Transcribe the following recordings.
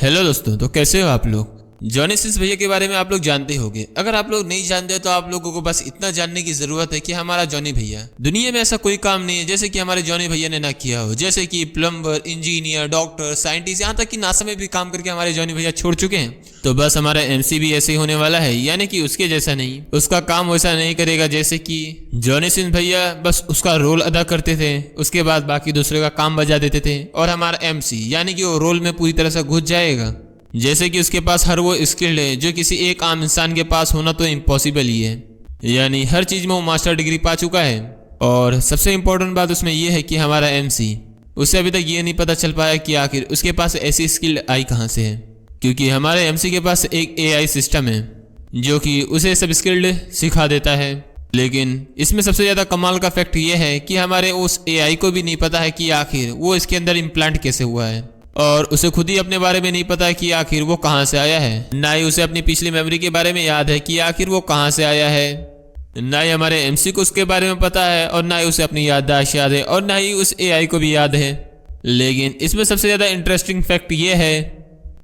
Hello दोस्तों, तो कैसे हो आप लोग। जॉनी सिंस भैया के बारे में आप लोग जानते होंगे। अगर आप लोग नहीं जानते तो आप लोगों को बस इतना जानने की जरूरत है कि हमारा जॉनी भैया, दुनिया में ऐसा कोई काम नहीं है जैसे कि हमारे जॉनी भैया ने ना किया हो। जैसे कि प्लम्बर, इंजीनियर, डॉक्टर, साइंटिस्ट, यहाँ तक कि नासा में भी काम करके हमारे जॉनी भैया छोड़ चुके हैं। तो बस हमारा एमसी भी ऐसे ही होने वाला है, यानी कि उसके जैसा नहीं, उसका काम वैसा नहीं करेगा जैसे कि जॉनी सिंस भैया बस उसका रोल अदा करते थे, उसके बाद बाकी दूसरे का काम बजा देते थे। और हमारा एमसी यानी कि वो रोल में पूरी तरह से घुस जाएगा, जैसे कि उसके पास हर वो स्किल है जो किसी एक आम इंसान के पास होना तो इम्पॉसिबल ही है। यानी हर चीज में वो मास्टर डिग्री पा चुका है। और सबसे इम्पोर्टेंट बात उसमें यह है कि हमारा एमसी, उससे अभी तक ये नहीं पता चल पाया कि आखिर उसके पास ऐसी स्किल आई कहाँ से है। क्योंकि हमारे एमसी के पास एक एआई सिस्टम है जो कि उसे सब स्किल्ड सिखा देता है। लेकिन इसमें सबसे ज्यादा कमाल का फैक्ट ये है कि हमारे उस एआई को भी नहीं पता है कि आखिर वो इसके अंदर इम्प्लांट कैसे हुआ है, और उसे खुद ही अपने बारे में नहीं पता है कि आखिर वो कहाँ से आया है। ना ही उसे अपनी पिछली मेमोरी के बारे में याद है कि आखिर वो कहाँ से आया है। ना ही हमारे एमसी को उसके बारे में पता है, और ना ही उसे अपनी याददाश्त याद है, और ना ही उस एआई को भी याद है। लेकिन इसमें सबसे ज्यादा इंटरेस्टिंग फैक्ट ये है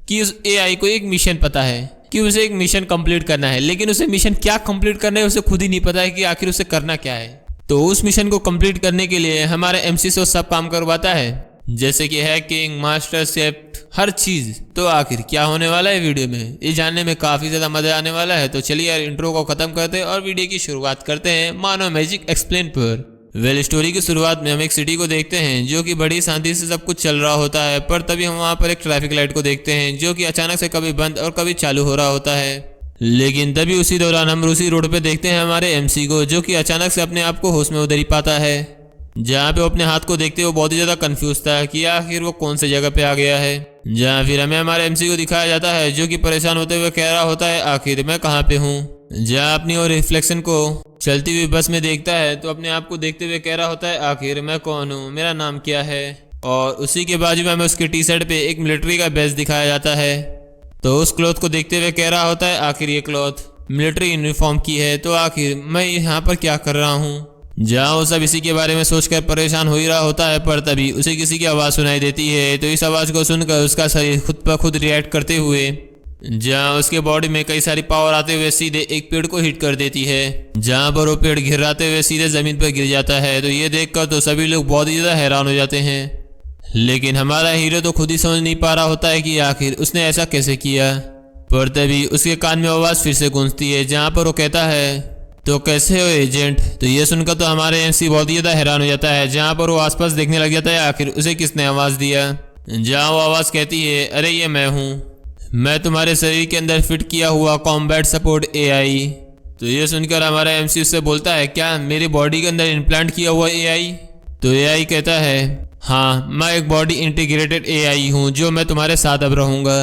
कि उस एआई को एक मिशन पता है कि उसे एक मिशन कंप्लीट करना है, लेकिन उसे मिशन क्या कंप्लीट करना है उसे खुद ही नहीं पता है कि आखिर उसे करना क्या है। तो उस मिशन को कंप्लीट करने के लिए हमारे एमसी से वो सब काम करवाता है, जैसे कि हैकिंग, मास्टर शेफ, हर चीज। तो आखिर क्या होने वाला है वीडियो में, ये जानने में काफी ज्यादा मजा आने वाला है। तो चलिए यार, इंट्रो को खत्म करते हैं और वीडियो की शुरुआत करते हैं मानो मैजिक एक्सप्लेन पर। वेल, स्टोरी की शुरुआत में हम एक सिटी को देखते हैं जो कि बड़ी शांति से सब कुछ चल रहा होता है, पर तभी हम वहाँ पर एक ट्रैफिक लाइट को देखते हैं जो कि अचानक से कभी बंद और कभी चालू हो रहा होता है। लेकिन तभी उसी दौरान हम उसी रोड पे देखते हैं हमारे एमसी को, जो कि अचानक से अपने आप को होश में उधर ही पाता है, जहाँ पे वो अपने हाथ को देखते हुए बहुत ही ज्यादा कंफ्यूज था कि आखिर वो कौन से जगह पे आ गया है। जहाँ फिर हमें हमारे एमसी को दिखाया जाता है जो कि परेशान होते हुए कह रहा होता है आखिर मैं कहाँ पे हूँ। जहाँ अपनी और रिफ्लेक्शन को चलती हुई बस में देखता है तो अपने आप को देखते हुए कह रहा होता है आखिर मैं कौन हूँ, मेरा नाम क्या है। और उसी के बाजू में हमें उसकी टी शर्ट पे एक मिलिट्री का बैज दिखाया जाता है। तो उस क्लॉथ को देखते हुए कह रहा होता है आखिर ये क्लॉथ मिलिट्री यूनिफॉर्म की है, तो आखिर मैं यहाँ पर क्या कर रहा हूँ। जहाँ वो सब इसी के बारे में सोचकर परेशान हो ही रहा होता है, पर तभी उसे किसी की आवाज़ सुनाई देती है। तो इस आवाज़ को सुनकर उसका शरीर खुद पर खुद रिएक्ट करते हुए, जहाँ उसके बॉडी में कई सारी पावर आते हुए सीधे एक पेड़ को हिट कर देती है, जहाँ पर वो पेड़ गिराते हुए सीधे जमीन पर गिर जाता है। तो ये देखकर तो सभी लोग बहुत ही ज़्यादा हैरान हो जाते हैं। लेकिन हमारा हीरो तो खुद ही समझ नहीं पा रहा होता है कि आखिर उसने ऐसा कैसे किया। पर तभी उसके कान में आवाज़ फिर से गूंजती है, जहाँ पर वो कहता है तो कैसे हो एजेंट। तो ये सुनकर तो हमारे एमसी बहुत ही ज्यादा हैरान हो जाता है, जहाँ पर वो आसपास देखने लग जाता है आखिर उसे किसने आवाज दिया। जहाँ वो आवाज कहती है अरे ये मैं हूँ, मैं तुम्हारे शरीर के अंदर फिट किया हुआ कॉम्बैट सपोर्ट एआई। तो ये सुनकर हमारा एमसी उससे बोलता है क्या मेरी बॉडी के अंदर इम्प्लांट किया हुआ एआई। तो एआई कहता है हाँ, मैं एक बॉडी इंटीग्रेटेड एआई हूँ जो मैं तुम्हारे साथ अब रहूंगा।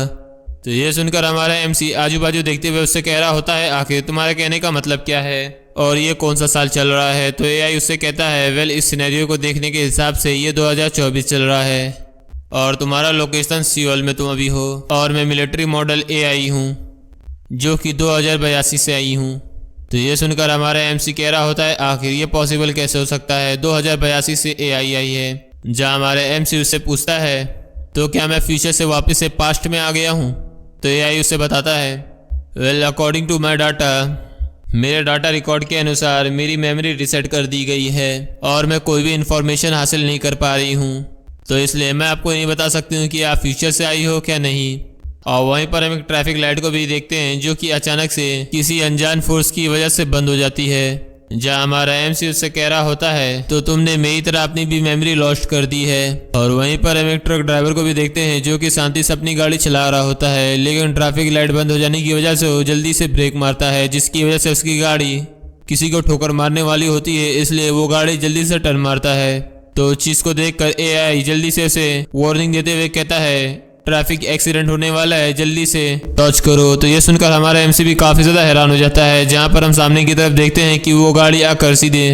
तो ये सुनकर हमारा एमसी आजू बाजू देखते हुए उससे कह रहा होता है आखिर तुम्हारे कहने का मतलब क्या है और ये कौन सा साल चल रहा है। तो एआई उससे कहता है वेल, इस सिनेरियो को देखने के हिसाब से ये 2024 चल रहा है और तुम्हारा लोकेशन सियोल में तुम अभी हो, और मैं मिलिट्री मॉडल एआई हूँ जो कि 2082 से आई हूँ। तो ये सुनकर हमारा एमसी कह रहा होता है आखिर ये पॉसिबल कैसे हो सकता है, 2082 से एआई आई है। जहाँ हमारे एमसी उससे पूछता है तो क्या मैं फ्यूचर से वापस से पास्ट में आ गया हूँ। तो एआई उससे बताता है well, according to my data, मेरे डाटा रिकॉर्ड के अनुसार मेरी मेमोरी रिसेट कर दी गई है और मैं कोई भी इंफॉर्मेशन हासिल नहीं कर पा रही हूँ, तो इसलिए मैं आपको नहीं बता सकती हूँ कि आप फ्यूचर से आई हो क्या नहीं। और वहीं पर हम एक ट्रैफिक लाइट को भी देखते हैं जो कि अचानक से किसी अनजान फोर्स की वजह से बंद हो जाती है, जहाँ हमारा एमसी उससे कह रहा होता है तो तुमने मेरी तरह अपनी भी मेमोरी लॉस्ट कर दी है। और वहीं पर हम एक ट्रक ड्राइवर को भी देखते हैं जो कि शांति से अपनी गाड़ी चला रहा होता है, लेकिन ट्रैफिक लाइट बंद हो जाने की वजह से वो जल्दी से ब्रेक मारता है, जिसकी वजह से उसकी गाड़ी किसी को ठोकर मारने वाली होती है, इसलिए वो गाड़ी जल्दी से टर्न मारता है। तो उस चीज को देखकर एआई जल्दी से उसे वार्निंग देते हुए कहता है ट्रैफिक एक्सीडेंट होने वाला है, जल्दी से टच करो। तो ये सुनकर हमारा एमसी भी काफी ज्यादा हैरान हो जाता है, जहाँ पर हम सामने की तरफ देखते हैं कि वो गाड़ी आकर सीधे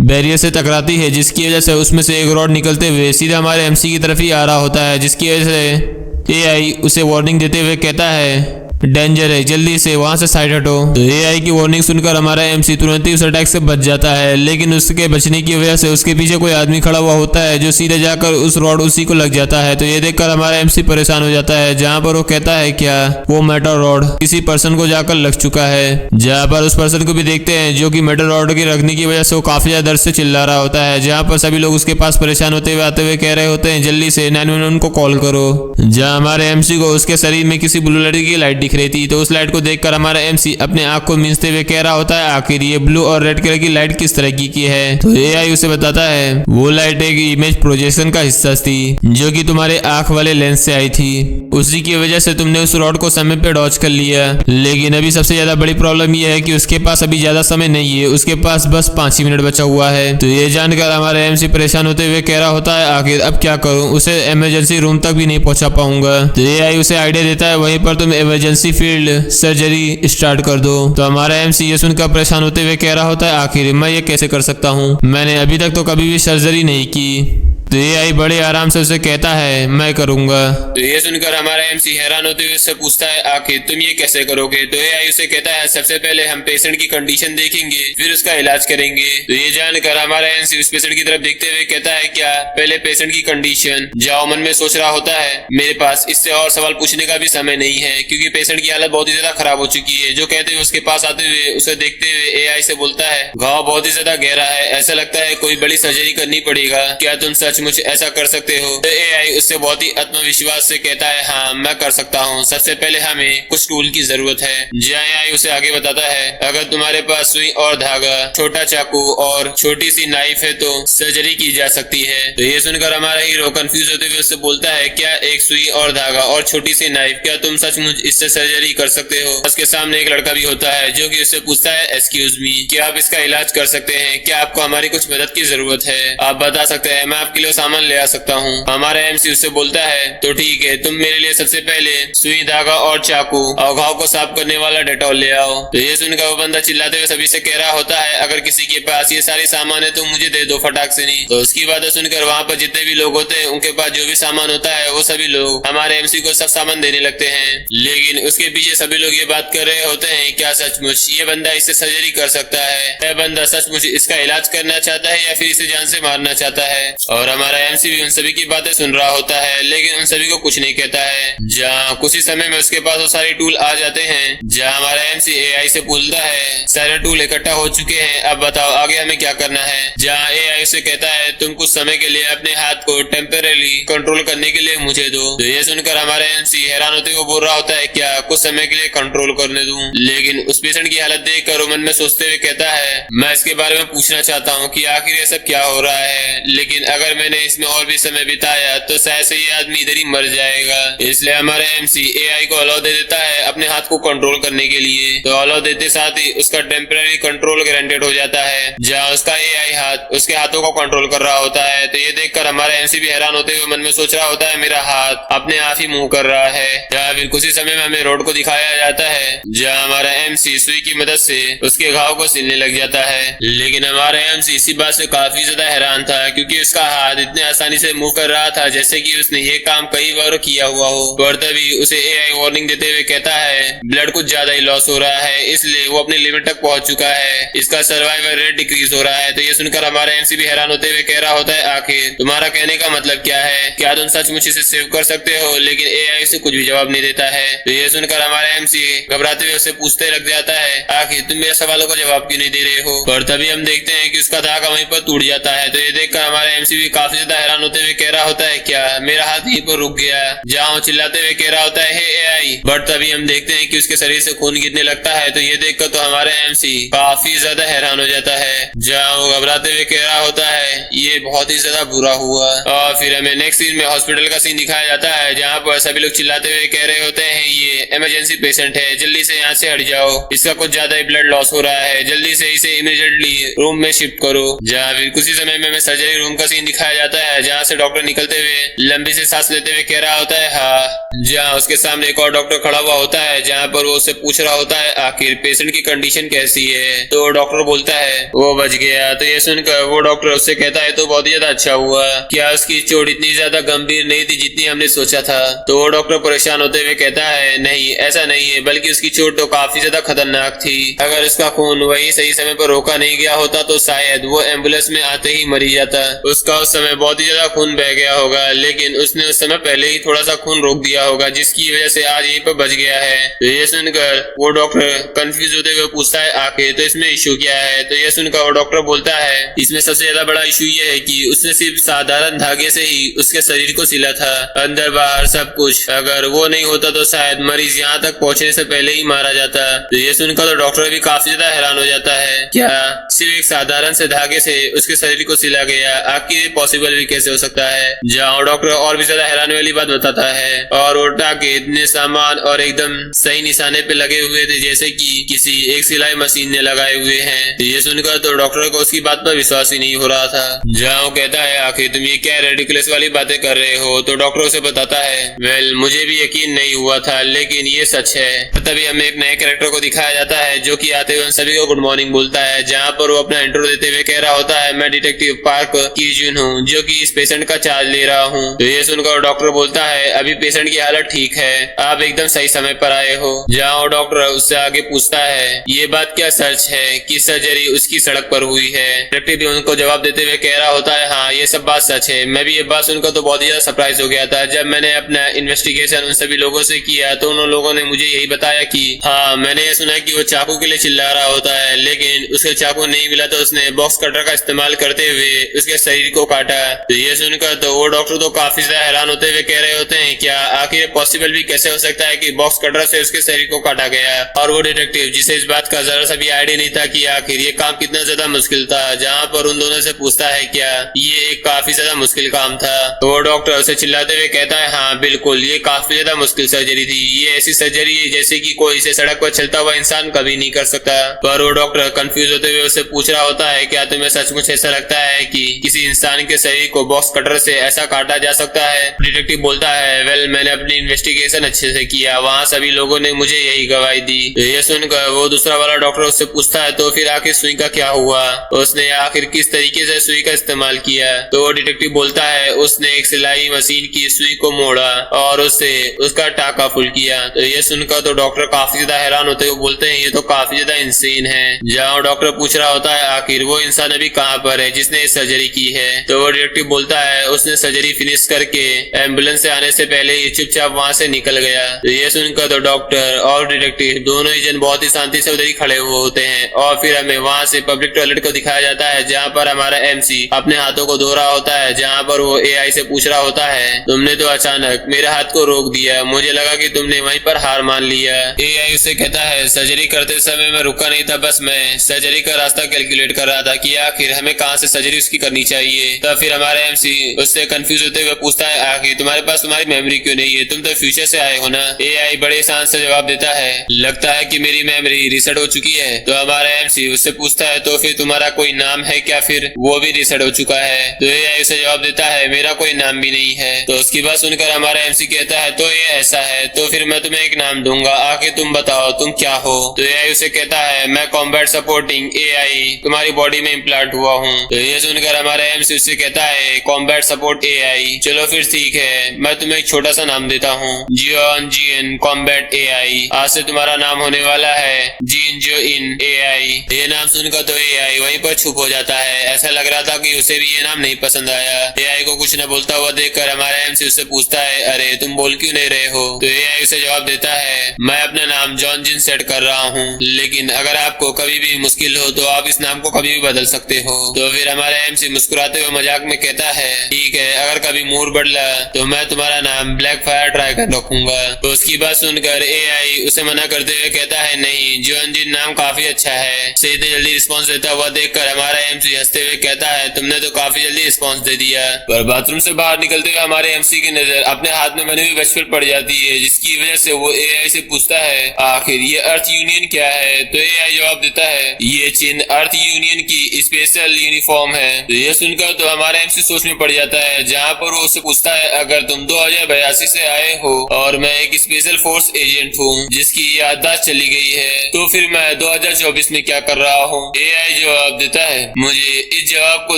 बैरियर से टकराती है, जिसकी वजह से उसमें से एक रॉड निकलते हुए सीधे हमारे एमसी की तरफ ही आ रहा होता है, जिसकी वजह से एआई उसे वार्निंग देते हुए कहता है डेंजर है, जल्दी से वहां से साइड हटो। तो एआई की वार्निंग सुनकर हमारा एमसी तुरंत ही उस अटैक से बच जाता है, लेकिन उसके बचने की वजह से उसके पीछे कोई आदमी खड़ा हुआ होता है जो सीधे जाकर उस रॉड उसी को लग जाता है। तो ये देखकर हमारा एमसी परेशान हो जाता है, जहाँ पर वो कहता है क्या वो मेटल रॉड किसी पर्सन को जाकर लग चुका है। जहाँ पर उस पर्सन को भी देखते हैं जो कि मेटल रॉड की रखने की वजह से वो काफी ज्यादा दर्द से चिल्ला रहा होता है। जहाँ पर सभी लोग उसके पास परेशान होते हुए आते हुए कह रहे होते हैं जल्दी से 911 को कॉल करो। जहाँ हमारे एमसी को उसके शरीर में किसी ब्लू लाइट की लाइट दिख रही थी, तो उस लाइट को देखकर हमारा एमसी अपने आंख को मींचते हुए कह रहा होता है आखिर ये ब्लू और रेड कलर की लाइट किस तरह की है। तो एआई उसे बताता है वो लाइट एक इमेज प्रोजेक्शन का हिस्सा थी जो कि तुम्हारे आंख वाले लेंस से आई थी, उसी की वजह से तुमने उस रॉड को समय पे डॉज कर लिया। लेकिन अभी सबसे ज्यादा बड़ी प्रॉब्लम यह है कि उसके पास अभी ज्यादा समय नहीं है, उसके पास बस 5 ही मिनट बचा हुआ है। तो ये जानकर हमारा एमसी परेशान होते हुए कह रहा होता है आखिर अब क्या करूं, उसे इमरजेंसी रूम तक भी नहीं पहुंचा पाऊंगा। तो एआई उसे आइडिया देता है वहीं पर तुम इमरजेंसी फील्ड सर्जरी स्टार्ट कर दो। तो हमारा एमसी ये सुनकर परेशान होते हुए कह रहा होता है आखिर मैं ये कैसे कर सकता हूँ, मैंने अभी तक तो कभी भी सर्जरी नहीं की। तो एआई बड़े आराम से उसे कहता है मैं करूंगा। तो ये सुनकर हमारा एमसी हैरान होते हुए उससे पूछता है आखिर तुम ये कैसे करोगे। तो एआई उसे कहता है सबसे पहले हम पेशेंट की कंडीशन देखेंगे फिर उसका इलाज करेंगे। तो ये जानकर हमारा एमसी उस पेशेंट की तरफ देखते हुए कहता है क्या पहले पेशेंट की कंडीशन। जाओ मन में सोच रहा होता है मेरे पास इससे और सवाल पूछने का भी समय नहीं है क्योंकि पेशेंट की हालत बहुत ही ज्यादा खराब हो चुकी है। जो कहते हुए उसके पास आते हुए उसे देखते हुए एआई से बोलता है घाव बहुत ही ज्यादा गहरा है, ऐसा लगता है कोई बड़ी सर्जरी करनी पड़ेगा, क्या तुम सचमुच ऐसा कर सकते हो। तो एआई उससे बहुत ही आत्मविश्वास से कहता है हाँ मैं कर सकता हूँ, सबसे पहले हमें कुछ टूल की जरूरत है। जहाँ एआई उसे आगे बताता है अगर तुम्हारे पास सुई और धागा, छोटा चाकू और छोटी सी नाइफ है तो सर्जरी की जा सकती है। तो ये सुनकर हमारा हीरो कंफ्यूज होते हुए उससे बोलता है क्या एक सुई और धागा और छोटी सी नाइफ, क्या तुम सचमुच इससे सर्जरी कर सकते हो। उसके सामने एक लड़का भी होता है जो कि उससे पूछता है एक्सक्यूज मी क्या आप इसका इलाज कर सकते हैं, क्या आपको हमारी कुछ मदद की जरूरत है, आप बता सकते हैं मैं आपके लिए सामान ले आ सकता हूँ। हमारा एमसी उससे बोलता है तो ठीक है तुम मेरे लिए सबसे पहले सुई धागा और चाकू और घाव को साफ करने वाला डेटॉल ले आओ। तो ये सुनकर वो बंदा चिल्लाते हुए सभी से कह रहा होता है अगर किसी के पास ये सारी सामान है तो मुझे दे दो फटाक से नहीं। तो उसकी बातें सुनकर वहाँ पर जितने भी लोग होते हैं उनके पास जो भी सामान होता है वो सभी लोग हमारे एमसी को सब सामान देने लगते हैं। लेकिन उसके पीछे सभी लोग ये बात कर रहे होते हैं क्या सचमुच ये बंदा इससे सर्जरी कर सकता है, यह बंदा सचमुच इसका इलाज करना चाहता है या फिर इसे जान से मारना चाहता है। और हमारा एमसी भी उन सभी की बातें सुन रहा होता है लेकिन उन सभी को कुछ नहीं कहता है। जहाँ कुछ ही समय में उसके पास वो सारे टूल आ जाते हैं। जहाँ हमारा एमसी एआई से पूछता है सारे टूल इकट्ठा हो चुके हैं अब बताओ आगे हमें क्या करना है। जहाँ एआई उसे कहता है तुम कुछ समय के लिए अपने हाथ को टेम्परेरी कंट्रोल करने के लिए मुझे दो। तो ये सुनकर हमारा एमसी हैरान होते हुए बोल रहा होता है क्या कुछ समय के लिए कंट्रोल करने दूं। लेकिन उस पेशेंट की हालत देखकर वो मन में सोचते हुए कहता है मैं इसके बारे में पूछना चाहता हूँ कि आखिर ये सब क्या हो रहा है, लेकिन अगर मैंने इसमें और भी समय बिताया तो शायद से ये आदमी इधर ही मर जाएगा। इसलिए हमारे एमसी एआई को अलाउ दे देता है अपने हाथ को कंट्रोल करने के लिए। तो अलाउ देते साथ ही उसका टेम्परेरी कंट्रोल गारंटेड हो जाता है। जहाँ उसका एआई हाथ उसके हाथों को कंट्रोल कर रहा होता है। तो ये देखकर हमारा एमसी भी हैरान होते हुए मन में सोच रहा होता है मेरा हाथ अपने आप ही मूव कर रहा है। जहाँ फिर कुछ ही समय में हमें रोड को दिखाया जाता है जहाँ हमारा एमसी सुई की मदद से उसके घाव को सिलने लग जाता है। लेकिन हमारा एमसी इसी बात से काफी ज्यादा हैरान था क्योंकि उसका हाथ इतने आसानी से मूव कर रहा था जैसे कि उसने ये काम कई बार किया हुआ हो। पर तभी उसे एआई वार्निंग देते हुए कहता है ब्लड कुछ ज्यादा ही लॉस हो रहा है, इसलिए वो अपनी लिमिट तक पहुंच चुका है, इसका सर्वाइवल रेट डिक्रीज हो रहा है। तो ये सुनकर हमारा एमसी भी हैरान होते हुए कह रहा होता है आखिर तुम्हारा कहने का मतलब क्या है, क्या तुम सचमुच इसे सेव कर सकते हो। लेकिन एआई उसे कुछ भी जवाब नहीं देता है। तो ये सुनकर हमारा एमसी घबराते हुए उसे पूछते लग जाता है आखिर तुम मेरे सवालों का जवाब क्यों नहीं दे रहे हो। पर तभी हम देखते हैं कि उसका धागा वहीं पर टूट जाता है। तो ये देखकर हमारा एमसी भी काफी ज्यादा हैरान होते हुए कह रहा होता है क्या मेरा हाथ यहीं पर रुक गया। जहाँ वो चिल्लाते हुए कह रहा होता है हे एआई, बट तभी हम देखते हैं कि उसके शरीर से खून गिरने लगता है। तो ये देखकर तो हमारा एमसी काफी ज्यादा हैरान हो जाता है। जहाँ वो घबराते हुए कह रहा होता है ये बहुत ही ज्यादा बुरा हुआ। और फिर हमें नेक्स्ट सीन में हॉस्पिटल का सीन दिखाया जाता है जहाँ पर सभी लोग चिल्लाते हुए कह रहे होते हैं ये इमरजेंसी पेशेंट है, जल्दी से यहाँ से हट जाओ, इसका कुछ ज्यादा ही ब्लड लॉस हो रहा है, जल्दी से इसे इमीडिएटली रूम में शिफ्ट करो। जहाँ फिर कुछ ही समय में हमें सर्जरी रूम का सीन दिखाया दिखाया जाता है जहाँ से डॉक्टर निकलते हुए लंबी से सांस लेते हुए कह रहा होता है हाँ। जहाँ उसके सामने एक और डॉक्टर खड़ा हुआ होता है जहाँ पर वो उससे पूछ रहा होता है आखिर पेशेंट की कंडीशन कैसी है। तो डॉक्टर बोलता है वो बच गया। तो ये सुनकर वो डॉक्टर उससे कहता है तो बहुत ही ज्यादा अच्छा हुआ, क्या उसकी चोट इतनी ज्यादा गंभीर नहीं थी जितनी हमने सोचा था। तो वो डॉक्टर परेशान होते हुए कहता है नहीं ऐसा नहीं है, बल्कि उसकी चोट तो काफी ज्यादा खतरनाक थी। अगर उसका खून वही सही समय पर रोका नहीं गया होता तो शायद वो एम्बुलेंस में आते ही मरी जाता। उसका उस समय बहुत ही ज्यादा खून बह गया होगा, लेकिन उसने उस समय पहले ही थोड़ा सा खून रोक दिया होगा जिसकी वजह से आज यहीं पर बच गया है। तो ये सुनकर वो डॉक्टर कंफ्यूज होते हुए पूछता है आखिर तो इसमें इशू क्या है। तो ये सुनकर वो डॉक्टर बोलता है इसमें सबसे ज्यादा बड़ा इशू ये है कि उसने सिर्फ साधारण धागे से ही उसके शरीर को सिला था, अंदर बाहर सब कुछ। अगर वो नहीं होता तो शायद मरीज यहाँ तक पहुँचने से पहले ही मारा जाता। तो ये सुनकर तो डॉक्टर भी काफी ज्यादा हैरान हो जाता है, क्या सिर्फ एक साधारण से धागे से उसके शरीर को सिला गया, आखिर पॉसिबल भी कैसे हो सकता है। जहाँ डॉक्टर और भी ज्यादा हैरान वाली बात बताता है और वो टाके इतने सामान और एकदम सही निशाने पे लगे हुए थे जैसे कि किसी एक सिलाई मशीन ने लगाए हुए हैं। तो ये सुनकर तो डॉक्टर को उसकी बात पर विश्वास ही नहीं हो रहा था। जहाँ वो कहता है आखिर तुम ये क्या रेडिकुलस वाली बातें कर रहे हो। तो डॉक्टर उसे बताता है वेल मुझे भी यकीन नहीं हुआ था लेकिन ये सच है। तभी हमें एक नए कैरेक्टर को दिखाया जाता है जो कि आते हुए सभी को गुड मॉर्निंग बोलता है, जहाँ पर वो अपना इंट्रो देते हुए कह रहा होता है मैं डिटेक्टिव पार्क कीजून हूँ जो कि इस पेशेंट का चार्ज ले रहा हूँ। तो ये सुनकर डॉक्टर बोलता है अभी पेशेंट की हालत ठीक है, आप एकदम सही समय पर आए हो। जहाँ डॉक्टर उससे आगे पूछता है ये बात क्या सच है कि सर्जरी उसकी सड़क पर हुई है। डिटेक्टिव भी उनको जवाब देते हुए कह रहा होता है हाँ ये सब बात सच है। मैं भी ये बात सुनकर तो बहुत ही ज्यादा सरप्राइज हो गया था। जब मैंने अपना इन्वेस्टिगेशन उन सभी लोगों से किया तो उन लोगों ने मुझे यही बताया कि हाँ मैंने ये सुना कि वो चाकू के लिए चिल्ला रहा होता है, लेकिन उसे चाकू नहीं मिला तो उसने बॉक्स कटर का इस्तेमाल करते हुए उसके शरीर को काटा। तो ये सुनकर तो वो डॉक्टर तो काफी ज्यादा हैरान होते हुए कह रहे होते हैं क्या आखिर पॉसिबल भी कैसे हो सकता है कि बॉक्स कटर से उसके शरीर को काटा गया। और वो डिटेक्टिव जिसे इस बात का जरा सा भी आइडिया नहीं था कि आखिर ये काम कितना ज्यादा मुश्किल था, जहाँ पर उन दोनों से पूछता है क्या ये एक काफी ज्यादा मुश्किल काम था। तो वो डॉक्टर उसे चिल्लाते हुए कहता है हाँ बिल्कुल ये काफी ज्यादा मुश्किल सर्जरी थी, ये ऐसी सर्जरी है जैसे कि कोई इसे सड़क पर चलता हुआ इंसान कभी नहीं कर सकता। पर वो डॉक्टर कंफ्यूज होते हुए उससे पूछ रहा होता है क्या तुम्हें सचमुच ऐसा लगता है कि किसी इंसान के शरीर को बॉक्स कटर से ऐसा काटा जा सकता है। डिटेक्टिव बोलता है वेल मैंने अपनी इन्वेस्टिगेशन अच्छे से किया, वहाँ सभी लोगों ने मुझे यही गवाही दी। तो ये सुनकर वो दूसरा वाला डॉक्टर उससे पूछता है तो फिर आखिर सुई का क्या हुआ, उसने आखिर किस तरीके से सुई का इस्तेमाल किया। तो वो डिटेक्टिव बोलता है उसने एक सिलाई मशीन की सुई को मोड़ा और उससे उसका टाका फुल किया। तो ये सुनकर तो डॉक्टर काफी ज्यादा हैरान होते हुए बोलते हैं ये तो काफी ज्यादा इंसेन है। जहाँ डॉक्टर पूछ रहा होता है आखिर वो इंसान अभी कहाँ पर है जिसने सर्जरी की है। तो वो डिटेक्टिव बोलता है उसने सर्जरी फिनिश करके एम्बुलेंस से आने से पहले ही चुपचाप वहाँ से निकल गया। तो ये सुनकर तो डॉक्टर और डिटेक्टिव दोनों ही जन बहुत ही शांति से उधर ही खड़े हुए होते हैं और फिर हमें वहाँ से पब्लिक टॉयलेट को दिखाया जाता है जहाँ पर हमारा एमसी अपने हाथों को धो रहा होता है, जहाँ पर वो एआई से पूछ रहा होता है तुमने तो अचानक मेरे हाथ को रोक दिया, मुझे लगा कि तुमने वहीं पर हार मान लिया। एआई उसे कहता है सर्जरी करते समय मैं रुका नहीं था, बस मैं सर्जरी का रास्ता कैलकुलेट कर रहा था कि आखिर हमें कहाँ से सर्जरी उसकी करनी चाहिए। तब फिर हमारा एमसी उससे कंफ्यूज होते हुए पूछता है आखिर तुम्हारे पास तुम्हारी मेमोरी क्यों नहीं है, तुम तो फ्यूचर से आए हो ना। एआई बड़े शान से जवाब देता है लगता है कि मेरी मेमोरी रिसेट हो चुकी है। तो हमारा एमसी उससे पूछता है तो फिर तुम्हारा कोई नाम है क्या, फिर वो भी रिसेट हो चुका है। तो एआई उसे जवाब देता है मेरा कोई नाम भी नहीं है। तो उसकी बात सुनकर हमारा एमसी कहता है तो ये ऐसा है तो फिर मैं तुम्हें एक नाम दूंगा, आखिर तुम बताओ तुम क्या हो। तो एआई उसे कहता है मैं कॉम्बैट सपोर्टिंग एआई तुम्हारी बॉडी में इम्प्लांट हुआ हूँ। तो ये सुनकर हमारा एमसी उससे कहता है कॉम्बैट सपोर्ट एआई, चलो फिर ठीक है मैं तुम्हें एक छोटा सा नाम देता हूँ जियोन जीएन कॉम्बैट एआई। आज से तुम्हारा नाम होने वाला है जीन जो इन एआई। ये नाम सुनकर तो एआई वहीं पर चुप हो जाता है, ऐसा लग रहा था कि उसे भी ये नाम नहीं पसंद आया। एआई को कुछ न बोलता हुआ देखकर हमारा एमसी उससे पूछता है अरे तुम बोल क्यों नहीं रहे हो। तो एआई उसे जवाब देता है मैं अपना नाम जॉन जिन सेट कर रहा हूँ, लेकिन अगर आपको कभी भी मुश्किल हो तो आप इस नाम को कभी भी बदल सकते हो। तो फिर हमारा एमसी मुस्कुराते हुए मजाक में कहता है ठीक है अगर कभी मूड बदला तो मैं तुम्हारा नाम ब्लैक फायर ट्राई कर रखूंगा। तो उसकी बात सुनकर एआई उसे मना करते हुए कहता है नहीं जॉन जिन नाम काफी अच्छा है। से इतने जल्दी रिस्पॉन्स देता हुआ देखकर हमारा एमसी हंसते हुए कहता है तुमने तो काफी जल्दी रिस्पॉन्स दे दिया। पर बाथरूम से बाहर निकलते हुए हमारे एमसी की नजर अपने हाथ में बनी हुई वॉच पर पड़ जाती है, जिसकी वजह से वो एआई से पूछता है आखिर ये अर्थ यूनियन क्या है। तो एआई जवाब देता है ये चिन्ह अर्थ यूनियन की स्पेशल यूनिफॉर्म है। तो ये सुनकर तो हमारा एमसी सोच में पड़ जाता है, जहाँ पर वो उससे पूछता है अगर तुम 2082 से आए हो और मैं एक स्पेशल फोर्स एजेंट हूँ जिसकी याददाश्त चली गई है, तो फिर मैं 2024 में क्या कर रहा हूँ। एआई जवाब देता है, मुझे इस जवाब को